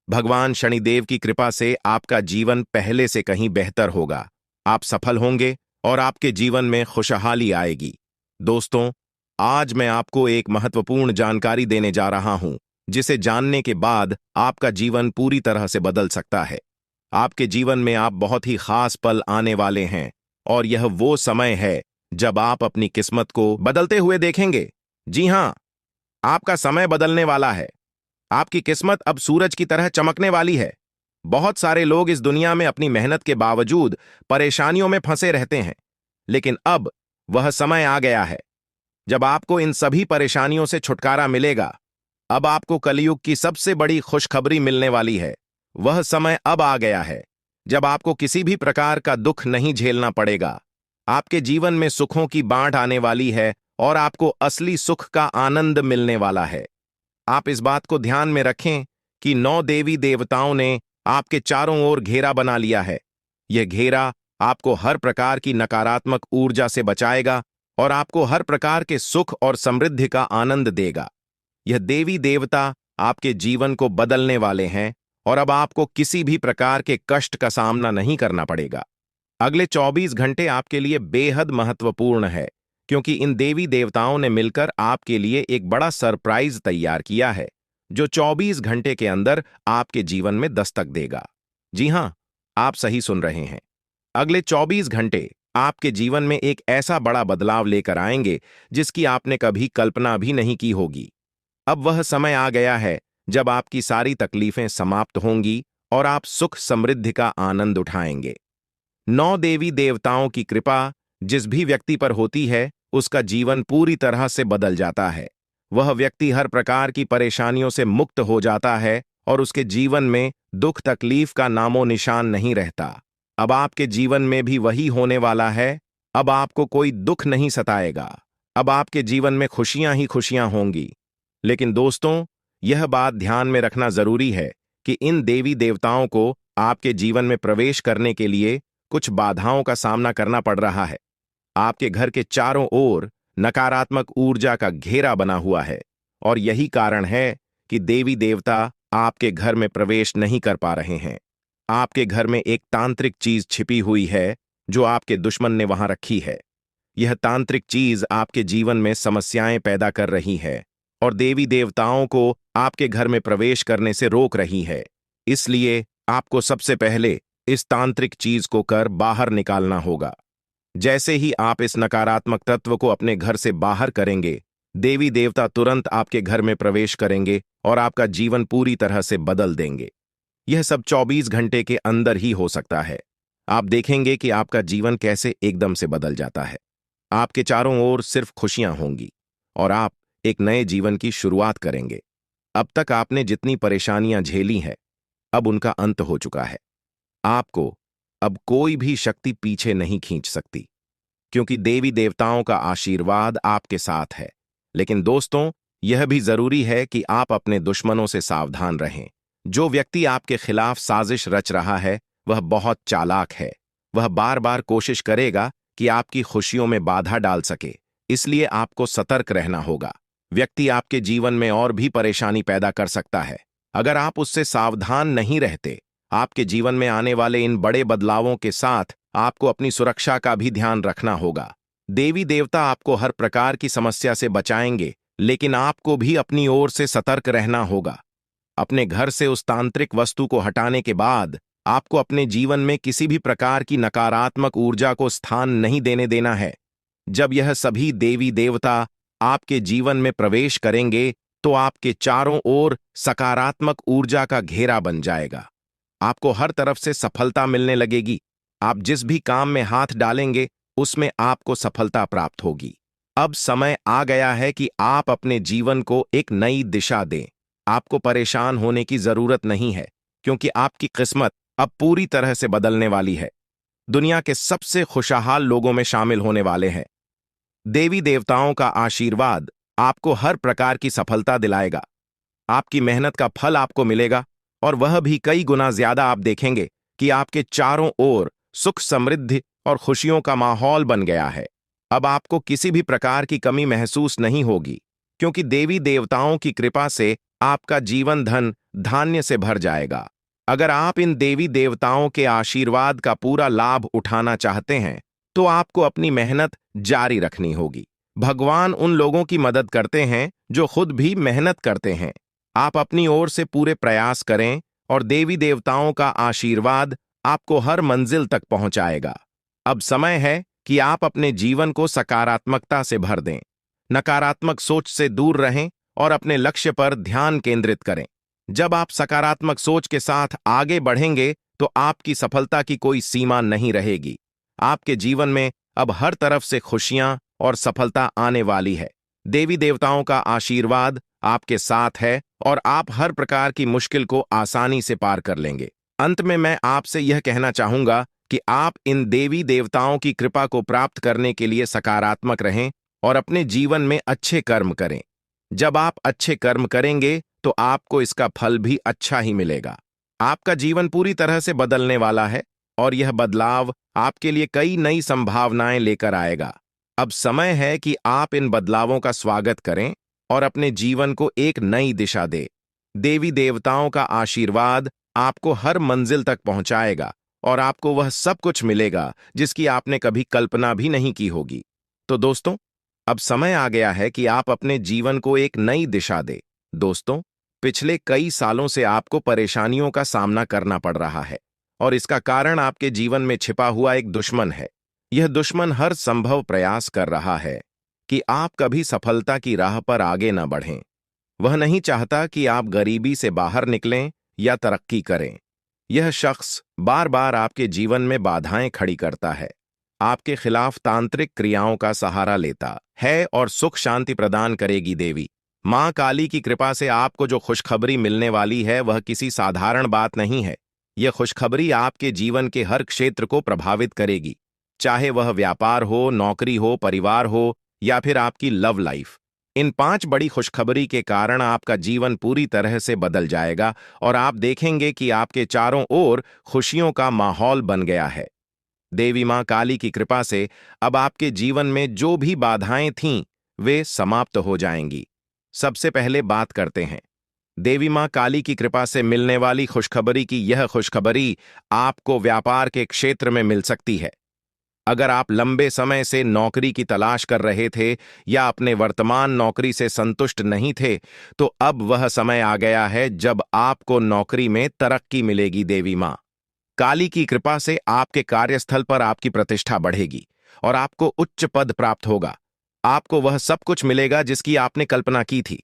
Speaker 2: भगवान शनिदेव की कृपा से आपका जीवन पहले से कहीं बेहतर होगा। आप सफल होंगे और आपके जीवन में खुशहाली आएगी। दोस्तों, आज मैं आपको एक महत्वपूर्ण जानकारी देने जा रहा हूं, जिसे जानने के बाद आपका जीवन पूरी तरह से बदल सकता है। आपके जीवन में आप बहुत ही खास पल आने वाले हैं और यह वो समय है जब आप अपनी किस्मत को बदलते हुए देखेंगे। जी हां, आपका समय बदलने वाला है। आपकी किस्मत अब सूरज की तरह चमकने वाली है। बहुत सारे लोग इस दुनिया में अपनी मेहनत के बावजूद परेशानियों में फंसे रहते हैं, लेकिन अब वह समय आ गया है जब आपको इन सभी परेशानियों से छुटकारा मिलेगा। अब आपको कलयुग की सबसे बड़ी खुशखबरी मिलने वाली है। वह समय अब आ गया है जब आपको किसी भी प्रकार का दुख नहीं झेलना पड़ेगा। आपके जीवन में सुखों की बाढ़ आने वाली है और आपको असली सुख का आनंद मिलने वाला है। आप इस बात को ध्यान में रखें कि 9 देवी देवताओं ने आपके चारों ओर घेरा बना लिया है। यह घेरा आपको हर प्रकार की नकारात्मक ऊर्जा से बचाएगा और आपको हर प्रकार के सुख और समृद्धि का आनंद देगा। यह देवी देवता आपके जीवन को बदलने वाले हैं और अब आपको किसी भी प्रकार के कष्ट का सामना नहीं करना पड़ेगा। अगले 24 घंटे आपके लिए बेहद महत्वपूर्ण है, क्योंकि इन देवी देवताओं ने मिलकर आपके लिए एक बड़ा सरप्राइज तैयार किया है, जो 24 घंटे के अंदर आपके जीवन में दस्तक देगा। जी हां, आप सही सुन रहे हैं। अगले 24 घंटे आपके जीवन में एक ऐसा बड़ा बदलाव लेकर आएंगे जिसकी आपने कभी कल्पना भी नहीं की होगी। अब वह समय आ गया है जब आपकी सारी तकलीफें समाप्त होंगी और आप सुख समृद्धि का आनंद उठाएंगे। 9 देवी देवताओं की कृपा जिस भी व्यक्ति पर होती है, उसका जीवन पूरी तरह से बदल जाता है। वह व्यक्ति हर प्रकार की परेशानियों से मुक्त हो जाता है और उसके जीवन में दुख तकलीफ का नामो निशान नहीं रहता। अब आपके जीवन में भी वही होने वाला है। अब आपको कोई दुख नहीं सताएगा। अब आपके जीवन में खुशियां ही खुशियां होंगी। लेकिन दोस्तों, यह बात ध्यान में रखना जरूरी है कि इन देवी देवताओं को आपके जीवन में प्रवेश करने के लिए कुछ बाधाओं का सामना करना पड़ रहा है। आपके घर के चारों ओर नकारात्मक ऊर्जा का घेरा बना हुआ है और यही कारण है कि देवी देवता आपके घर में प्रवेश नहीं कर पा रहे हैं। आपके घर में एक तांत्रिक चीज छिपी हुई है जो आपके दुश्मन ने वहां रखी है। यह तांत्रिक चीज आपके जीवन में समस्याएं पैदा कर रही है और देवी देवताओं को आपके घर में प्रवेश करने से रोक रही है। इसलिए आपको सबसे पहले इस तांत्रिक चीज को कर बाहर निकालना होगा। जैसे ही आप इस नकारात्मक तत्व को अपने घर से बाहर करेंगे, देवी देवता तुरंत आपके घर में प्रवेश करेंगे और आपका जीवन पूरी तरह से बदल देंगे। यह सब 24 घंटे के अंदर ही हो सकता है। आप देखेंगे कि आपका जीवन कैसे एकदम से बदल जाता है। आपके चारों ओर सिर्फ खुशियां होंगी और आप एक नए जीवन की शुरुआत करेंगे। अब तक आपने जितनी परेशानियां झेली हैं, अब उनका अंत हो चुका है। आपको अब कोई भी शक्ति पीछे नहीं खींच सकती, क्योंकि देवी देवताओं का आशीर्वाद आपके साथ है। लेकिन दोस्तों, यह भी जरूरी है कि आप अपने दुश्मनों से सावधान रहें। जो व्यक्ति आपके खिलाफ साजिश रच रहा है, वह बहुत चालाक है। वह बार बार कोशिश करेगा कि आपकी खुशियों में बाधा डाल सके। इसलिए आपको सतर्क रहना होगा। व्यक्ति आपके जीवन में और भी परेशानी पैदा कर सकता है। अगर आप उससे सावधान नहीं रहते, आपके जीवन में आने वाले इन बड़े बदलावों के साथ आपको अपनी सुरक्षा का भी ध्यान रखना होगा। देवी देवता आपको हर प्रकार की समस्या से बचाएंगे, लेकिन आपको भी अपनी ओर से सतर्क रहना होगा। अपने घर से उस तांत्रिक वस्तु को हटाने के बाद आपको अपने जीवन में किसी भी प्रकार की नकारात्मक ऊर्जा को स्थान नहीं देने देना है। जब यह सभी देवी देवता आपके जीवन में प्रवेश करेंगे, तो आपके चारों ओर सकारात्मक ऊर्जा का घेरा बन जाएगा। आपको हर तरफ से सफलता मिलने लगेगी। आप जिस भी काम में हाथ डालेंगे, उसमें आपको सफलता प्राप्त होगी। अब समय आ गया है कि आप अपने जीवन को एक नई दिशा दें। आपको परेशान होने की जरूरत नहीं है, क्योंकि आपकी किस्मत अब पूरी तरह से बदलने वाली है। दुनिया के सबसे खुशहाल लोगों में शामिल होने वाले हैं। देवी देवताओं का आशीर्वाद आपको हर प्रकार की सफलता दिलाएगा। आपकी मेहनत का फल आपको मिलेगा और वह भी कई गुना ज्यादा। आप देखेंगे कि आपके चारों ओर सुख समृद्धि और खुशियों का माहौल बन गया है। अब आपको किसी भी प्रकार की कमी महसूस नहीं होगी, क्योंकि देवी देवताओं की कृपा से आपका जीवन धन धान्य से भर जाएगा। अगर आप इन देवी देवताओं के आशीर्वाद का पूरा लाभ उठाना चाहते हैं, तो आपको अपनी मेहनत जारी रखनी होगी। भगवान उन लोगों की मदद करते हैं जो खुद भी मेहनत करते हैं। आप अपनी ओर से पूरे प्रयास करें और देवी देवताओं का आशीर्वाद आपको हर मंजिल तक पहुंचाएगा। अब समय है कि आप अपने जीवन को सकारात्मकता से भर दें। नकारात्मक सोच से दूर रहें और अपने लक्ष्य पर ध्यान केंद्रित करें। जब आप सकारात्मक सोच के साथ आगे बढ़ेंगे तो आपकी सफलता की कोई सीमा नहीं रहेगी। आपके जीवन में अब हर तरफ से खुशियां और सफलता आने वाली है। देवी देवताओं का आशीर्वाद आपके साथ है और आप हर प्रकार की मुश्किल को आसानी से पार कर लेंगे। अंत में मैं आपसे यह कहना चाहूंगा कि आप इन देवी देवताओं की कृपा को प्राप्त करने के लिए सकारात्मक रहें और अपने जीवन में अच्छे कर्म करें। जब आप अच्छे कर्म करेंगे तो आपको इसका फल भी अच्छा ही मिलेगा। आपका जीवन पूरी तरह से बदलने वाला है और यह बदलाव आपके लिए कई नई संभावनाएं लेकर आएगा। अब समय है कि आप इन बदलावों का स्वागत करें और अपने जीवन को एक नई दिशा दें। देवी देवताओं का आशीर्वाद आपको हर मंजिल तक पहुंचाएगा और आपको वह सब कुछ मिलेगा जिसकी आपने कभी कल्पना भी नहीं की होगी। तो दोस्तों, अब समय आ गया है कि आप अपने जीवन को एक नई दिशा दें। दोस्तों, पिछले कई सालों से आपको परेशानियों का सामना करना पड़ रहा है और इसका कारण आपके जीवन में छिपा हुआ एक दुश्मन है। यह दुश्मन हर संभव प्रयास कर रहा है कि आप कभी सफलता की राह पर आगे न बढ़ें। वह नहीं चाहता कि आप गरीबी से बाहर निकलें या तरक्की करें। यह शख्स बार बार आपके जीवन में बाधाएं खड़ी करता है, आपके खिलाफ तांत्रिक क्रियाओं का सहारा लेता है और सुख शांति प्रदान करेगी देवी मां काली की कृपा से आपको जो खुशखबरी मिलने वाली है वह किसी साधारण बात नहीं है। यह खुशखबरी आपके जीवन के हर क्षेत्र को प्रभावित करेगी, चाहे वह व्यापार हो, नौकरी हो, परिवार हो या फिर आपकी लव लाइफ। इन 5 बड़ी खुशखबरी के कारण आपका जीवन पूरी तरह से बदल जाएगा और आप देखेंगे कि आपके चारों ओर खुशियों का माहौल बन गया है। देवी मां काली की कृपा से अब आपके जीवन में जो भी बाधाएं थीं वे समाप्त हो जाएंगी। सबसे पहले बात करते हैं देवी मां काली की कृपा से मिलने वाली खुशखबरी की। यह खुशखबरी आपको व्यापार के क्षेत्र में मिल सकती है। अगर आप लंबे समय से नौकरी की तलाश कर रहे थे या अपने वर्तमान नौकरी से संतुष्ट नहीं थे, तो अब वह समय आ गया है जब आपको नौकरी में तरक्की मिलेगी। देवी मां काली की कृपा से आपके कार्यस्थल पर आपकी प्रतिष्ठा बढ़ेगी और आपको उच्च पद प्राप्त होगा। आपको वह सब कुछ मिलेगा जिसकी आपने कल्पना की थी।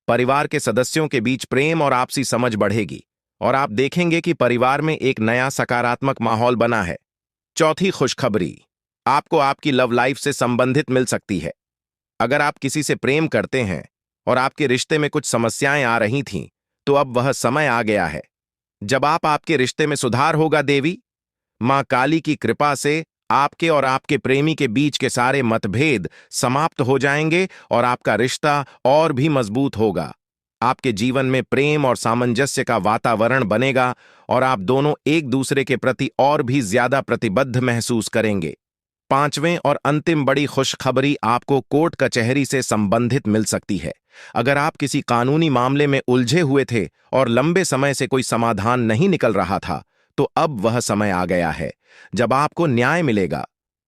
Speaker 2: परिवार के सदस्यों के बीच प्रेम और आपसी समझ बढ़ेगी और आप देखेंगे कि परिवार में एक नया सकारात्मक माहौल बना है। चौथी खुशखबरी आपको आपकी लव लाइफ से संबंधित मिल सकती है। अगर आप किसी से प्रेम करते हैं और आपके रिश्ते में कुछ समस्याएं आ रही थीं, तो अब वह समय आ गया है जब आपके रिश्ते में सुधार होगा। देवी मां काली की कृपा से आपके और आपके प्रेमी के बीच के सारे मतभेद समाप्त हो जाएंगे और आपका रिश्ता और भी मजबूत होगा। आपके जीवन में प्रेम और सामंजस्य का वातावरण बनेगा और आप दोनों एक दूसरे के प्रति और भी ज्यादा प्रतिबद्ध महसूस करेंगे। 5वें और अंतिम बड़ी खुशखबरी आपको कोर्ट कचहरी से संबंधित मिल सकती है। अगर आप किसी कानूनी मामले में उलझे हुए थे और लंबे समय से कोई समाधान नहीं निकल रहा था, तो अब वह समय आ गया है जब आपको न्याय मिलेगा।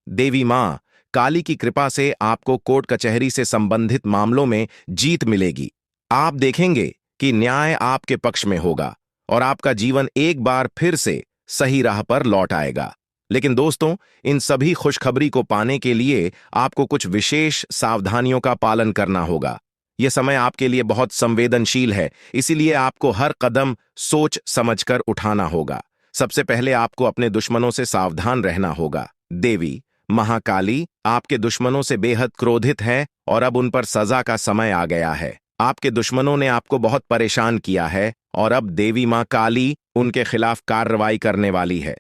Speaker 2: देवी मां काली की कृपा से आपको कोर्ट कचहरी से संबंधित मामलों में जीत मिलेगी। आप देखेंगे कि न्याय आपके पक्ष में होगा और आपका जीवन एक बार फिर से सही राह पर लौट आएगा। लेकिन दोस्तों, इन सभी खुशखबरी को पाने के लिए आपको कुछ विशेष सावधानियों का पालन करना होगा। यह समय आपके लिए बहुत संवेदनशील है, इसीलिए आपको हर कदम सोच समझकर उठाना होगा। सबसे पहले आपको अपने दुश्मनों से सावधान रहना होगा। देवी महाकाली आपके दुश्मनों से बेहद क्रोधित है और अब उन पर सजा का समय आ गया है। आपके दुश्मनों ने आपको बहुत परेशान किया है और अब देवी मां काली उनके खिलाफ कार्रवाई करने वाली है।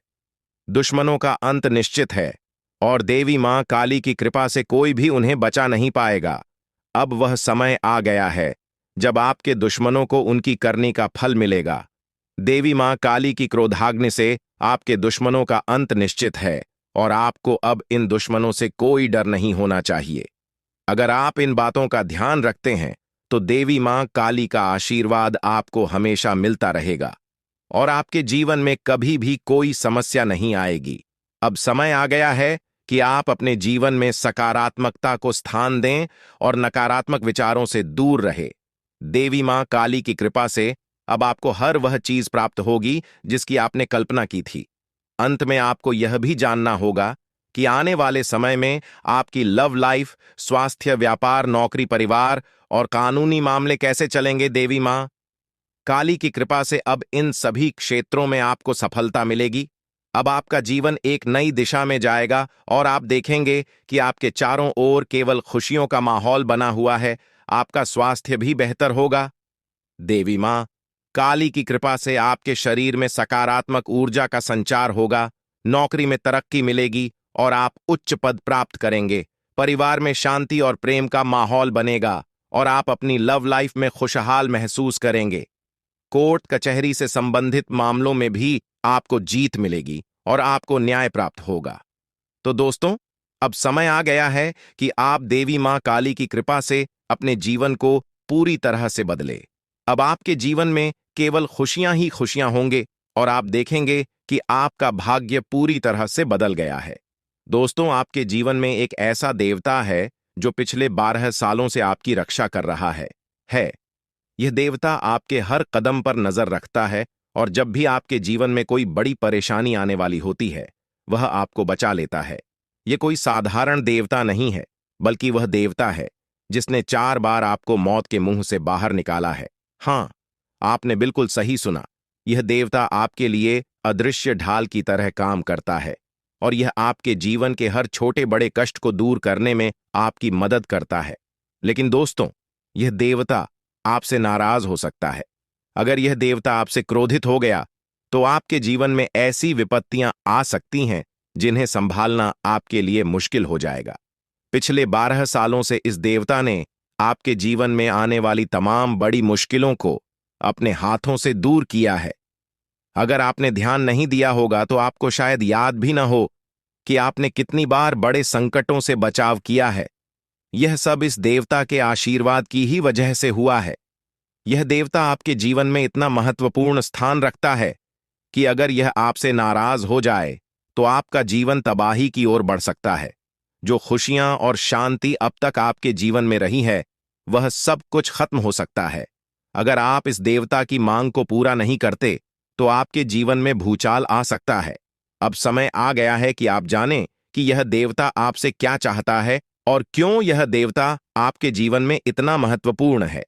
Speaker 2: दुश्मनों का अंत निश्चित है और देवी मां काली की कृपा से कोई भी उन्हें बचा नहीं पाएगा। अब वह समय आ गया है जब आपके दुश्मनों को उनकी करनी का फल मिलेगा। देवी मां काली की क्रोधाग्नि से आपके दुश्मनों का अंत निश्चित है और आपको अब इन दुश्मनों से कोई डर नहीं होना चाहिए। अगर आप इन बातों का ध्यान रखते हैं तो देवी मां काली का आशीर्वाद आपको हमेशा मिलता रहेगा और आपके जीवन में कभी भी कोई समस्या नहीं आएगी। अब समय आ गया है कि आप अपने जीवन में सकारात्मकता को स्थान दें और नकारात्मक विचारों से दूर रहे। देवी मां काली की कृपा से अब आपको हर वह चीज प्राप्त होगी जिसकी आपने कल्पना की थी। अंत में आपको यह भी जानना होगा कि आने वाले समय में आपकी लव लाइफ, स्वास्थ्य, व्यापार, नौकरी, परिवार और कानूनी मामले कैसे चलेंगे। देवी मां काली की कृपा से अब इन सभी क्षेत्रों में आपको सफलता मिलेगी। अब आपका जीवन एक नई दिशा में जाएगा और आप देखेंगे कि आपके चारों ओर केवल खुशियों का माहौल बना हुआ है। आपका स्वास्थ्य भी बेहतर होगा। देवी मां काली की कृपा से आपके शरीर में सकारात्मक ऊर्जा का संचार होगा, नौकरी में तरक्की मिलेगी और आप उच्च पद प्राप्त करेंगे। परिवार में शांति और प्रेम का माहौल बनेगा और आप अपनी लव लाइफ में खुशहाल महसूस करेंगे। कोर्ट कचहरी से संबंधित मामलों में भी आपको जीत मिलेगी और आपको न्याय प्राप्त होगा। तो दोस्तों, अब समय आ गया है कि आप देवी मां काली की कृपा से अपने जीवन को पूरी तरह से बदले। अब आपके जीवन में केवल खुशियां ही खुशियां होंगे और आप देखेंगे कि आपका भाग्य पूरी तरह से बदल गया है। दोस्तों, आपके जीवन में एक ऐसा देवता है जो पिछले 12 सालों से आपकी रक्षा कर रहा है। यह देवता आपके हर कदम पर नजर रखता है और जब भी आपके जीवन में कोई बड़ी परेशानी आने वाली होती है, वह आपको बचा लेता है। यह कोई साधारण देवता नहीं है, बल्कि वह देवता है जिसने 4 बार आपको मौत के मुंह से बाहर निकाला है। हाँ, आपने बिल्कुल सही सुना। यह देवता आपके लिए अदृश्य ढाल की तरह काम करता है और यह आपके जीवन के हर छोटे बड़े कष्ट को दूर करने में आपकी मदद करता है। लेकिन दोस्तों, यह देवता आपसे नाराज हो सकता है। अगर यह देवता आपसे क्रोधित हो गया तो आपके जीवन में ऐसी विपत्तियां आ सकती हैं जिन्हें संभालना आपके लिए मुश्किल हो जाएगा। पिछले 12 सालों से इस देवता ने आपके जीवन में आने वाली तमाम बड़ी मुश्किलों को अपने हाथों से दूर किया है। अगर आपने ध्यान नहीं दिया होगा तो आपको शायद याद भी न हो कि आपने कितनी बार बड़े संकटों से बचाव किया है। यह सब इस देवता के आशीर्वाद की ही वजह से हुआ है। यह देवता आपके जीवन में इतना महत्वपूर्ण स्थान रखता है कि अगर यह आपसे नाराज हो जाए तो आपका जीवन तबाही की ओर बढ़ सकता है। जो खुशियां और शांति अब तक आपके जीवन में रही है, वह सब कुछ खत्म हो सकता है। अगर आप इस देवता की मांग को पूरा नहीं करते तो आपके जीवन में भूचाल आ सकता है। अब समय आ गया है कि आप जानें कि यह देवता आपसे क्या चाहता है और क्यों यह देवता आपके जीवन में इतना महत्वपूर्ण है।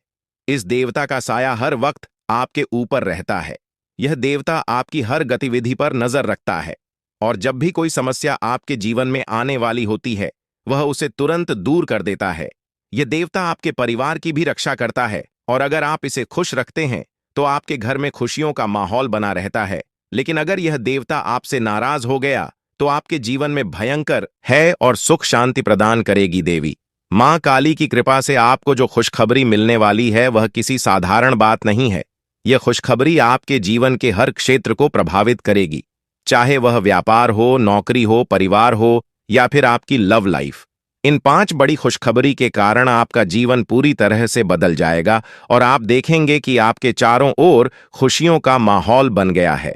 Speaker 2: इस देवता का साया हर वक्त आपके ऊपर रहता है। यह देवता आपकी हर गतिविधि पर नजर रखता है और जब भी कोई समस्या आपके जीवन में आने वाली होती है, वह उसे तुरंत दूर कर देता है। यह देवता आपके परिवार की भी रक्षा करता है और अगर आप इसे खुश रखते हैं तो आपके घर में खुशियों का माहौल बना रहता है। लेकिन अगर यह देवता आपसे नाराज हो गया तो आपके जीवन में भयंकर है और सुख शांति प्रदान करेगी। देवी मां काली की कृपा से आपको जो खुशखबरी मिलने वाली है वह किसी साधारण बात नहीं है। यह खुशखबरी आपके जीवन के हर क्षेत्र को प्रभावित करेगी, चाहे वह व्यापार हो, नौकरी हो, परिवार हो या फिर आपकी लव लाइफ। इन 5 बड़ी खुशखबरी के कारण आपका जीवन पूरी तरह से बदल जाएगा और आप देखेंगे कि आपके चारों ओर खुशियों का माहौल बन गया है।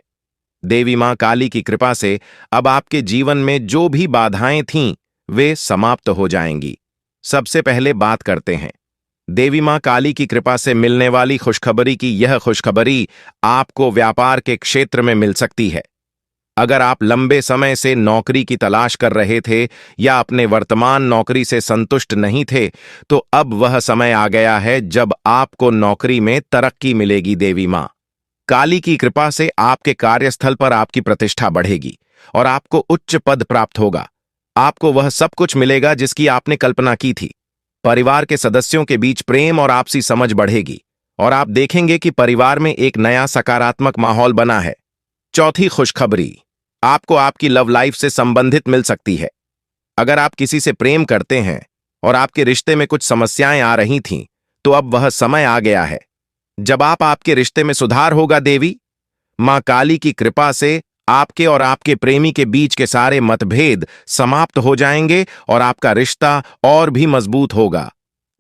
Speaker 2: देवी मां काली की कृपा से अब आपके जीवन में जो भी बाधाएं थीं, वे समाप्त हो जाएंगी। सबसे पहले बात करते हैं देवी मां काली की कृपा से मिलने वाली खुशखबरी की। यह खुशखबरी आपको व्यापार के क्षेत्र में मिल सकती है। अगर आप लंबे समय से नौकरी की तलाश कर रहे थे या अपने वर्तमान नौकरी से संतुष्ट नहीं थे, तो अब वह समय आ गया है जब आपको नौकरी में तरक्की मिलेगी। देवी मां काली की कृपा से आपके कार्यस्थल पर आपकी प्रतिष्ठा बढ़ेगी और आपको उच्च पद प्राप्त होगा। आपको वह सब कुछ मिलेगा जिसकी आपने कल्पना की थी। परिवार के सदस्यों के बीच प्रेम और आपसी समझ बढ़ेगी और आप देखेंगे कि परिवार में एक नया सकारात्मक माहौल बना है। चौथी खुशखबरी आपको आपकी लव लाइफ से संबंधित मिल सकती है। अगर आप किसी से प्रेम करते हैं और आपके रिश्ते में कुछ समस्याएं आ रही थीं, तो अब वह समय आ गया है जब आपके रिश्ते में सुधार होगा। देवी मां काली की कृपा से आपके और आपके प्रेमी के बीच के सारे मतभेद समाप्त हो जाएंगे और आपका रिश्ता और भी मजबूत होगा।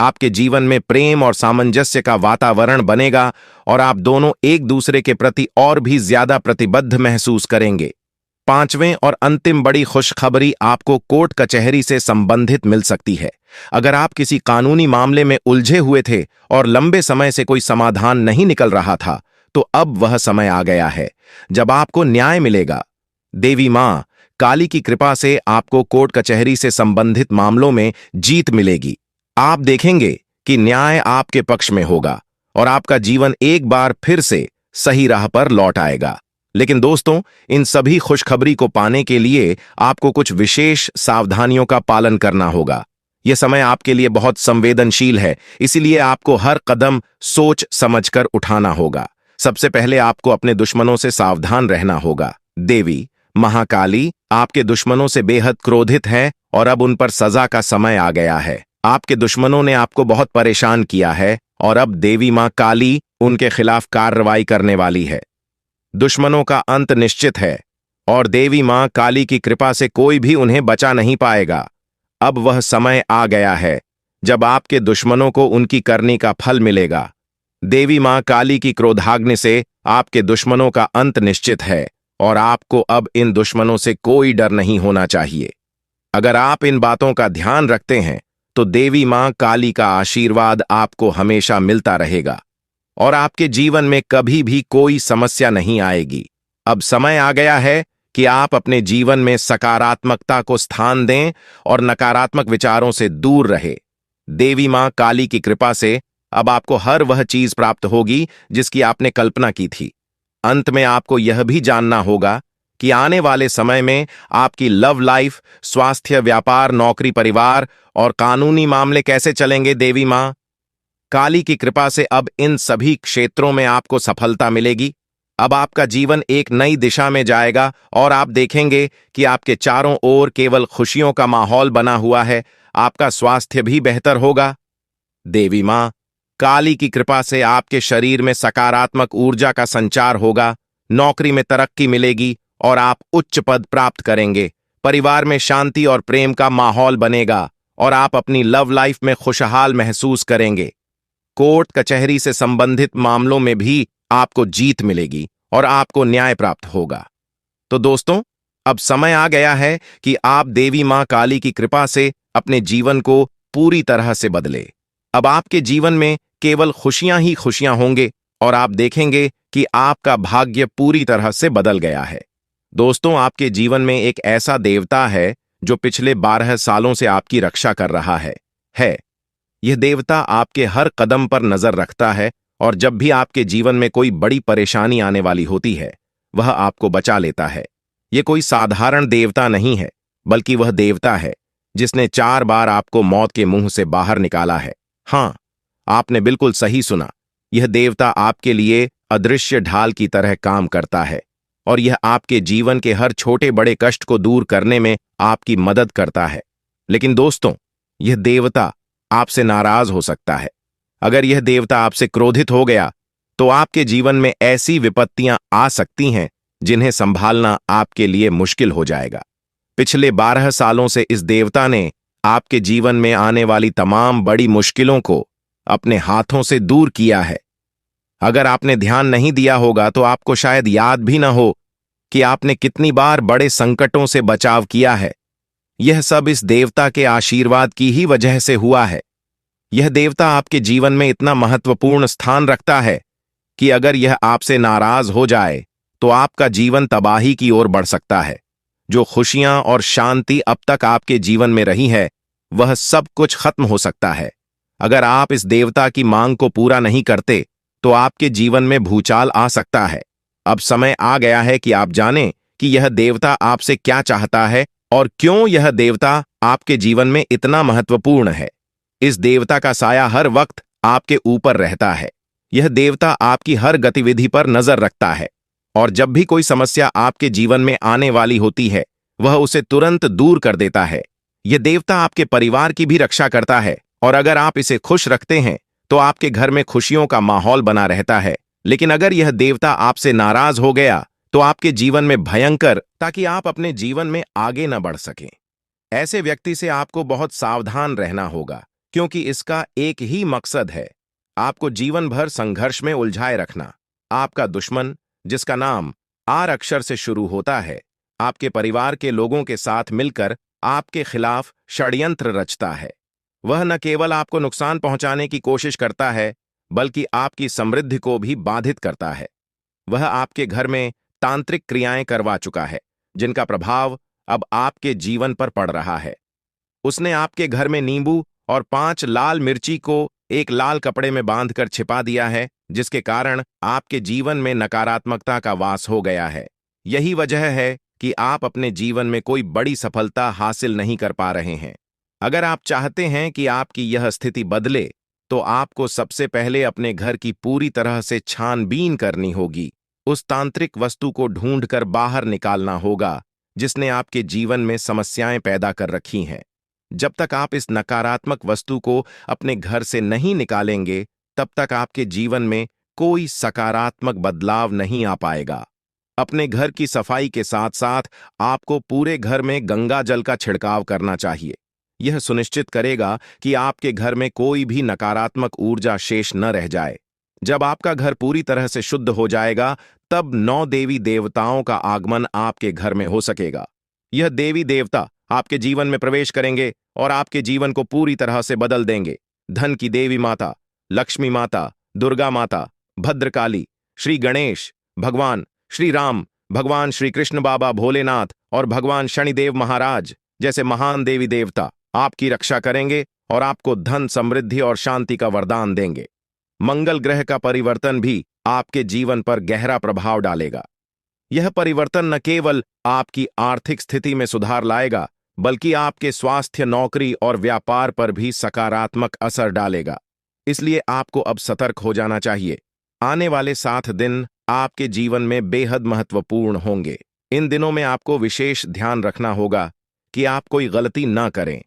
Speaker 2: आपके जीवन में प्रेम और सामंजस्य का वातावरण बनेगा और आप दोनों एक दूसरे के प्रति और भी ज्यादा प्रतिबद्ध महसूस करेंगे। पांचवें और अंतिम बड़ी खुशखबरी आपको कोर्ट कचहरी से संबंधित मिल सकती है। अगर आप किसी कानूनी मामले में उलझे हुए थे और लंबे समय से कोई समाधान नहीं निकल रहा था, तो अब वह समय आ गया है जब आपको न्याय मिलेगा। देवी मां काली की कृपा से आपको कोर्ट कचहरी से संबंधित मामलों में जीत मिलेगी। आप देखेंगे कि न्याय आपके पक्ष में होगा और आपका जीवन एक बार फिर से सही राह पर लौट आएगा। लेकिन दोस्तों, इन सभी खुशखबरी को पाने के लिए आपको कुछ विशेष सावधानियों का पालन करना होगा। यह समय आपके लिए बहुत संवेदनशील है, इसीलिए आपको हर कदम सोच समझकर उठाना होगा। सबसे पहले आपको अपने दुश्मनों से सावधान रहना होगा। देवी महाकाली आपके दुश्मनों से बेहद क्रोधित है और अब उन पर सजा का समय आ गया है। आपके दुश्मनों ने आपको बहुत परेशान किया है और अब देवी मां काली उनके खिलाफ कार्रवाई करने वाली है। दुश्मनों का अंत निश्चित है और देवी मां काली की कृपा से कोई भी उन्हें बचा नहीं पाएगा। अब वह समय आ गया है जब आपके दुश्मनों को उनकी करनी का फल मिलेगा। देवी मां काली की क्रोधाग्नि से आपके दुश्मनों का अंत निश्चित है और आपको अब इन दुश्मनों से कोई डर नहीं होना चाहिए। अगर आप इन बातों का ध्यान रखते हैं तो देवी मां काली का आशीर्वाद आपको हमेशा मिलता रहेगा और आपके जीवन में कभी भी कोई समस्या नहीं आएगी। अब समय आ गया है कि आप अपने जीवन में सकारात्मकता को स्थान दें और नकारात्मक विचारों से दूर रहे। देवी मां काली की कृपा से अब आपको हर वह चीज प्राप्त होगी जिसकी आपने कल्पना की थी। अंत में आपको यह भी जानना होगा कि आने वाले समय में आपकी लव लाइफ, स्वास्थ्य, व्यापार, नौकरी, परिवार और कानूनी मामले कैसे चलेंगे। देवी मां काली की कृपा से अब इन सभी क्षेत्रों में आपको सफलता मिलेगी। अब आपका जीवन एक नई दिशा में जाएगा और आप देखेंगे कि आपके चारों ओर केवल खुशियों का माहौल बना हुआ है। आपका स्वास्थ्य भी बेहतर होगा। देवी मां काली की कृपा से आपके शरीर में सकारात्मक ऊर्जा का संचार होगा। नौकरी में तरक्की मिलेगी और आप उच्च पद प्राप्त करेंगे। परिवार में शांति और प्रेम का माहौल बनेगा और आप अपनी लव लाइफ में खुशहाल महसूस करेंगे। कोर्ट कचहरी से संबंधित मामलों में भी आपको जीत मिलेगी और आपको न्याय प्राप्त होगा। तो दोस्तों, अब समय आ गया है कि आप देवी मां काली की कृपा से अपने जीवन को पूरी तरह से बदले। अब आपके जीवन में केवल खुशियां ही खुशियां होंगे और आप देखेंगे कि आपका भाग्य पूरी तरह से बदल गया है। दोस्तों, आपके जीवन में एक ऐसा देवता है जो पिछले 12 सालों से आपकी रक्षा कर रहा है। यह देवता आपके हर कदम पर नजर रखता है और जब भी आपके जीवन में कोई बड़ी परेशानी आने वाली होती है, वह आपको बचा लेता है। यह कोई साधारण देवता नहीं है, बल्कि वह देवता है जिसने 4 बार आपको मौत के मुंह से बाहर निकाला है। हाँ, आपने बिल्कुल सही सुना। यह देवता आपके लिए अदृश्य ढाल की तरह काम करता है और यह आपके जीवन के हर छोटे बड़े कष्ट को दूर करने में आपकी मदद करता है। लेकिन दोस्तों, यह देवता आपसे नाराज हो सकता है। अगर यह देवता आपसे क्रोधित हो गया तो आपके जीवन में ऐसी विपत्तियां आ सकती हैं जिन्हें संभालना आपके लिए मुश्किल हो जाएगा। पिछले 12 सालों से इस देवता ने आपके जीवन में आने वाली तमाम बड़ी मुश्किलों को अपने हाथों से दूर किया है। अगर आपने ध्यान नहीं दिया होगा तो आपको शायद याद भी न हो कि आपने कितनी बार बड़े संकटों से बचाव किया है। यह सब इस देवता के आशीर्वाद की ही वजह से हुआ है। यह देवता आपके जीवन में इतना महत्वपूर्ण स्थान रखता है कि अगर यह आपसे नाराज हो जाए तो आपका जीवन तबाही की ओर बढ़ सकता है। जो खुशियां और शांति अब तक आपके जीवन में रही है, वह सब कुछ खत्म हो सकता है। अगर आप इस देवता की मांग को पूरा नहीं करते तो आपके जीवन में भूचाल आ सकता है। अब समय आ गया है कि आप जानें कि यह देवता आपसे क्या चाहता है और क्यों यह देवता आपके जीवन में इतना महत्वपूर्ण है। इस देवता का साया हर वक्त आपके ऊपर रहता है। यह देवता आपकी हर गतिविधि पर नजर रखता है और जब भी कोई समस्या आपके जीवन में आने वाली होती है, वह उसे तुरंत दूर कर देता है। यह देवता आपके परिवार की भी रक्षा करता है और अगर आप इसे खुश रखते हैं तो आपके घर में खुशियों का माहौल बना रहता है। लेकिन अगर यह देवता आपसे नाराज हो गया तो आपके जीवन में भयंकर, ताकि आप अपने जीवन में आगे न बढ़ सकें। ऐसे व्यक्ति से आपको बहुत सावधान रहना होगा, क्योंकि इसका एक ही मकसद है, आपको जीवन भर संघर्ष में उलझाए रखना। आपका दुश्मन, जिसका नाम आर अक्षर से शुरू होता है, आपके परिवार के लोगों के साथ मिलकर आपके खिलाफ षड्यंत्र रचता है। वह न केवल आपको नुकसान पहुंचाने की कोशिश करता है, बल्कि आपकी समृद्धि को भी बाधित करता है। वह आपके घर में तांत्रिक क्रियाएं करवा चुका है, जिनका प्रभाव अब आपके जीवन पर पड़ रहा है। उसने आपके घर में नींबू और 5 लाल मिर्ची को एक लाल कपड़े में बांधकर छिपा दिया है, जिसके कारण आपके जीवन में नकारात्मकता का वास हो गया है। यही वजह है कि आप अपने जीवन में कोई बड़ी सफलता हासिल नहीं कर पा रहे हैं। अगर आप चाहते हैं कि आपकी यह स्थिति बदले, तो आपको सबसे पहले अपने घर की पूरी तरह से छानबीन करनी होगी। उस तांत्रिक वस्तु को ढूंढकर बाहर निकालना होगा जिसने आपके जीवन में समस्याएं पैदा कर रखी हैं। जब तक आप इस नकारात्मक वस्तु को अपने घर से नहीं निकालेंगे, तब तक आपके जीवन में कोई सकारात्मक बदलाव नहीं आ पाएगा। अपने घर की सफाई के साथ साथ आपको पूरे घर में गंगा जल का छिड़काव करना चाहिए। यह सुनिश्चित करेगा कि आपके घर में कोई भी नकारात्मक ऊर्जा शेष न रह जाए। जब आपका घर पूरी तरह से शुद्ध हो जाएगा, तब 9 देवी देवताओं का आगमन आपके घर में हो सकेगा। यह देवी देवता आपके जीवन में प्रवेश करेंगे और आपके जीवन को पूरी तरह से बदल देंगे। धन की देवी माता, लक्ष्मी माता, दुर्गा माता, भद्रकाली, श्री गणेश, भगवान श्री राम, भगवान श्री कृष्ण बाबा भोलेनाथ और भगवान शनिदेव महाराज जैसे महान देवी देवता आपकी रक्षा करेंगे और आपको धन, समृद्धि और शांति का वरदान देंगे। मंगल ग्रह का परिवर्तन भी आपके जीवन पर गहरा प्रभाव डालेगा। यह परिवर्तन न केवल आपकी आर्थिक स्थिति में सुधार लाएगा, बल्कि आपके स्वास्थ्य, नौकरी और व्यापार पर भी सकारात्मक असर डालेगा। इसलिए आपको अब सतर्क हो जाना चाहिए। आने वाले 7 दिन आपके जीवन में बेहद महत्वपूर्ण होंगे। इन दिनों में आपको विशेष ध्यान रखना होगा कि आप कोई गलती न करें।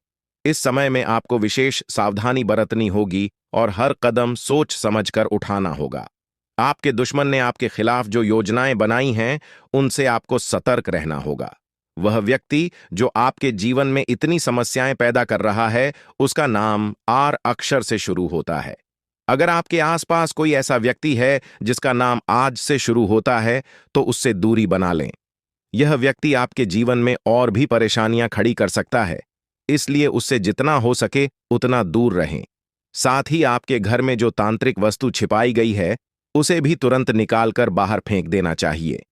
Speaker 2: इस समय में आपको विशेष सावधानी बरतनी होगी और हर कदम सोच समझकर उठाना होगा। आपके दुश्मन ने आपके खिलाफ जो योजनाएं बनाई हैं, उनसे आपको सतर्क रहना होगा। वह व्यक्ति जो आपके जीवन में इतनी समस्याएं पैदा कर रहा है, उसका नाम आर अक्षर से शुरू होता है। अगर आपके आसपास कोई ऐसा व्यक्ति है जिसका नाम आज से शुरू होता है, तो उससे दूरी बना लें। यह व्यक्ति आपके जीवन में और भी परेशानियां खड़ी कर सकता है, इसलिए उससे जितना हो सके उतना दूर रहें। साथ ही आपके घर में जो तांत्रिक वस्तु छिपाई गई है, उसे भी तुरंत निकालकर बाहर फेंक देना चाहिए।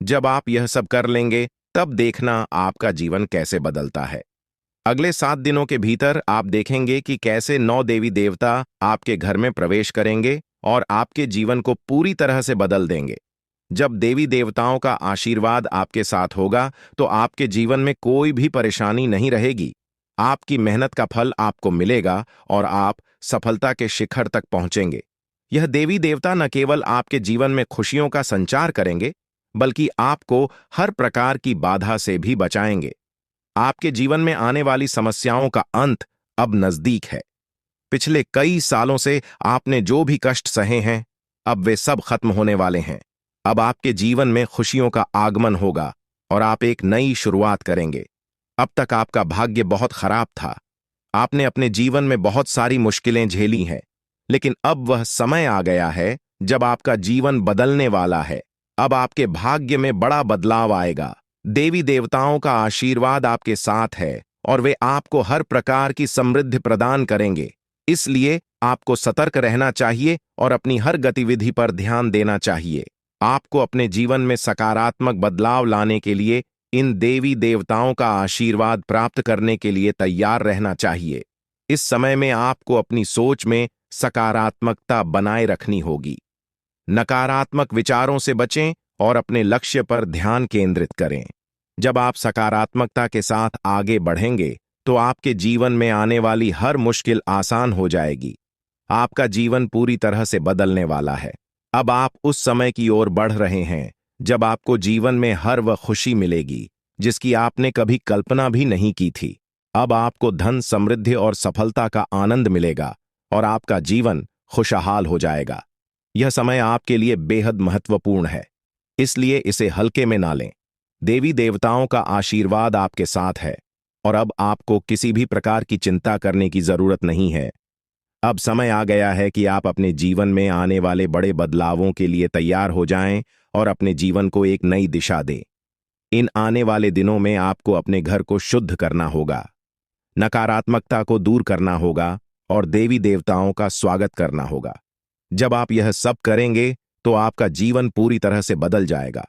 Speaker 2: जब आप यह सब कर लेंगे, तब देखना आपका जीवन कैसे बदलता है। अगले 7 दिनों के भीतर आप देखेंगे कि कैसे 9 देवी देवता आपके घर में प्रवेश करेंगे और आपके जीवन को पूरी तरह से बदल देंगे। जब देवी देवताओं का आशीर्वाद आपके साथ होगा, तो आपके जीवन में कोई भी परेशानी नहीं रहेगी। आपकी मेहनत का फल आपको मिलेगा और आप सफलता के शिखर तक पहुंचेंगे। यह देवी देवता न केवल आपके जीवन में खुशियों का संचार करेंगे, बल्कि आपको हर प्रकार की बाधा से भी बचाएंगे। आपके जीवन में आने वाली समस्याओं का अंत अब नजदीक है। पिछले कई सालों से आपने जो भी कष्ट सहे हैं, अब वे सब खत्म होने वाले हैं। अब आपके जीवन में खुशियों का आगमन होगा और आप एक नई शुरुआत करेंगे। अब तक आपका भाग्य बहुत खराब था। आपने अपने जीवन में बहुत सारी मुश्किलें झेली हैं, लेकिन अब वह समय आ गया है जब आपका जीवन बदलने वाला है। अब आपके भाग्य में बड़ा बदलाव आएगा। देवी देवताओं का आशीर्वाद आपके साथ है और वे आपको हर प्रकार की समृद्धि प्रदान करेंगे। इसलिए आपको सतर्क रहना चाहिए और अपनी हर गतिविधि पर ध्यान देना चाहिए। आपको अपने जीवन में सकारात्मक बदलाव लाने के लिए इन देवी देवताओं का आशीर्वाद प्राप्त करने के लिए तैयार रहना चाहिए। इस समय में आपको अपनी सोच में सकारात्मकता बनाए रखनी होगी। नकारात्मक विचारों से बचें और अपने लक्ष्य पर ध्यान केंद्रित करें। जब आप सकारात्मकता के साथ आगे बढ़ेंगे, तो आपके जीवन में आने वाली हर मुश्किल आसान हो जाएगी। आपका जीवन पूरी तरह से बदलने वाला है। अब आप उस समय की ओर बढ़ रहे हैं जब आपको जीवन में हर वह खुशी मिलेगी जिसकी आपने कभी कल्पना भी नहीं की थी। अब आपको धन, समृद्धि और सफलता का आनंद मिलेगा और आपका जीवन खुशहाल हो जाएगा। यह समय आपके लिए बेहद महत्वपूर्ण है, इसलिए इसे हल्के में ना लें। देवी देवताओं का आशीर्वाद आपके साथ है और अब आपको किसी भी प्रकार की चिंता करने की जरूरत नहीं है। अब समय आ गया है कि आप अपने जीवन में आने वाले बड़े बदलावों के लिए तैयार हो जाएं और अपने जीवन को एक नई दिशा दें। इन आने वाले दिनों में आपको अपने घर को शुद्ध करना होगा, नकारात्मकता को दूर करना होगा और देवी देवताओं का स्वागत करना होगा। जब आप यह सब करेंगे तो आपका जीवन पूरी तरह से बदल जाएगा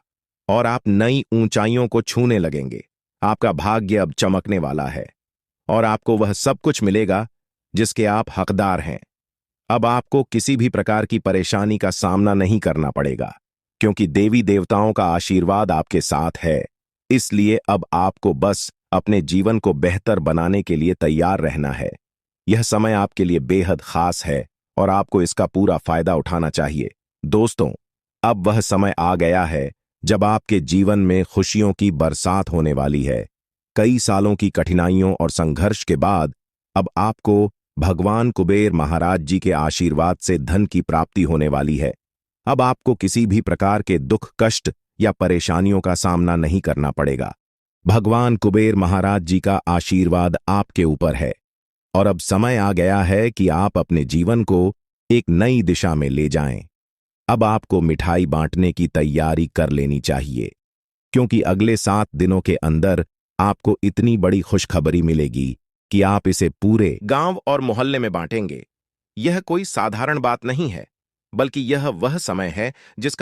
Speaker 2: और आप नई ऊंचाइयों को छूने लगेंगे। आपका भाग्य अब चमकने वाला है और आपको वह सब कुछ मिलेगा जिसके आप हकदार हैं। अब आपको किसी भी प्रकार की परेशानी का सामना नहीं करना पड़ेगा, क्योंकि देवी देवताओं का आशीर्वाद आपके साथ है। इसलिए अब आपको बस अपने जीवन को बेहतर बनाने के लिए तैयार रहना है। यह समय आपके लिए बेहद खास है और आपको इसका पूरा फायदा उठाना चाहिए। दोस्तों, अब वह समय आ गया है जब आपके जीवन में खुशियों की बरसात होने वाली है। कई सालों की कठिनाइयों और संघर्ष के बाद अब आपको भगवान कुबेर महाराज जी के आशीर्वाद से धन की प्राप्ति होने वाली है। अब आपको किसी भी प्रकार के दुख, कष्ट या परेशानियों का सामना नहीं करना पड़ेगा। भगवान कुबेर महाराज जी का आशीर्वाद आपके ऊपर है और अब समय आ गया है कि आप अपने जीवन को एक नई दिशा में ले जाएं। अब आपको मिठाई बांटने की तैयारी कर लेनी चाहिए, क्योंकि अगले 7 दिनों के अंदर आपको इतनी बड़ी खुशखबरी मिलेगी कि आप इसे पूरे गांव और मोहल्ले में बांटेंगे। यह कोई साधारण बात नहीं है, बल्कि यह वह समय है जिसका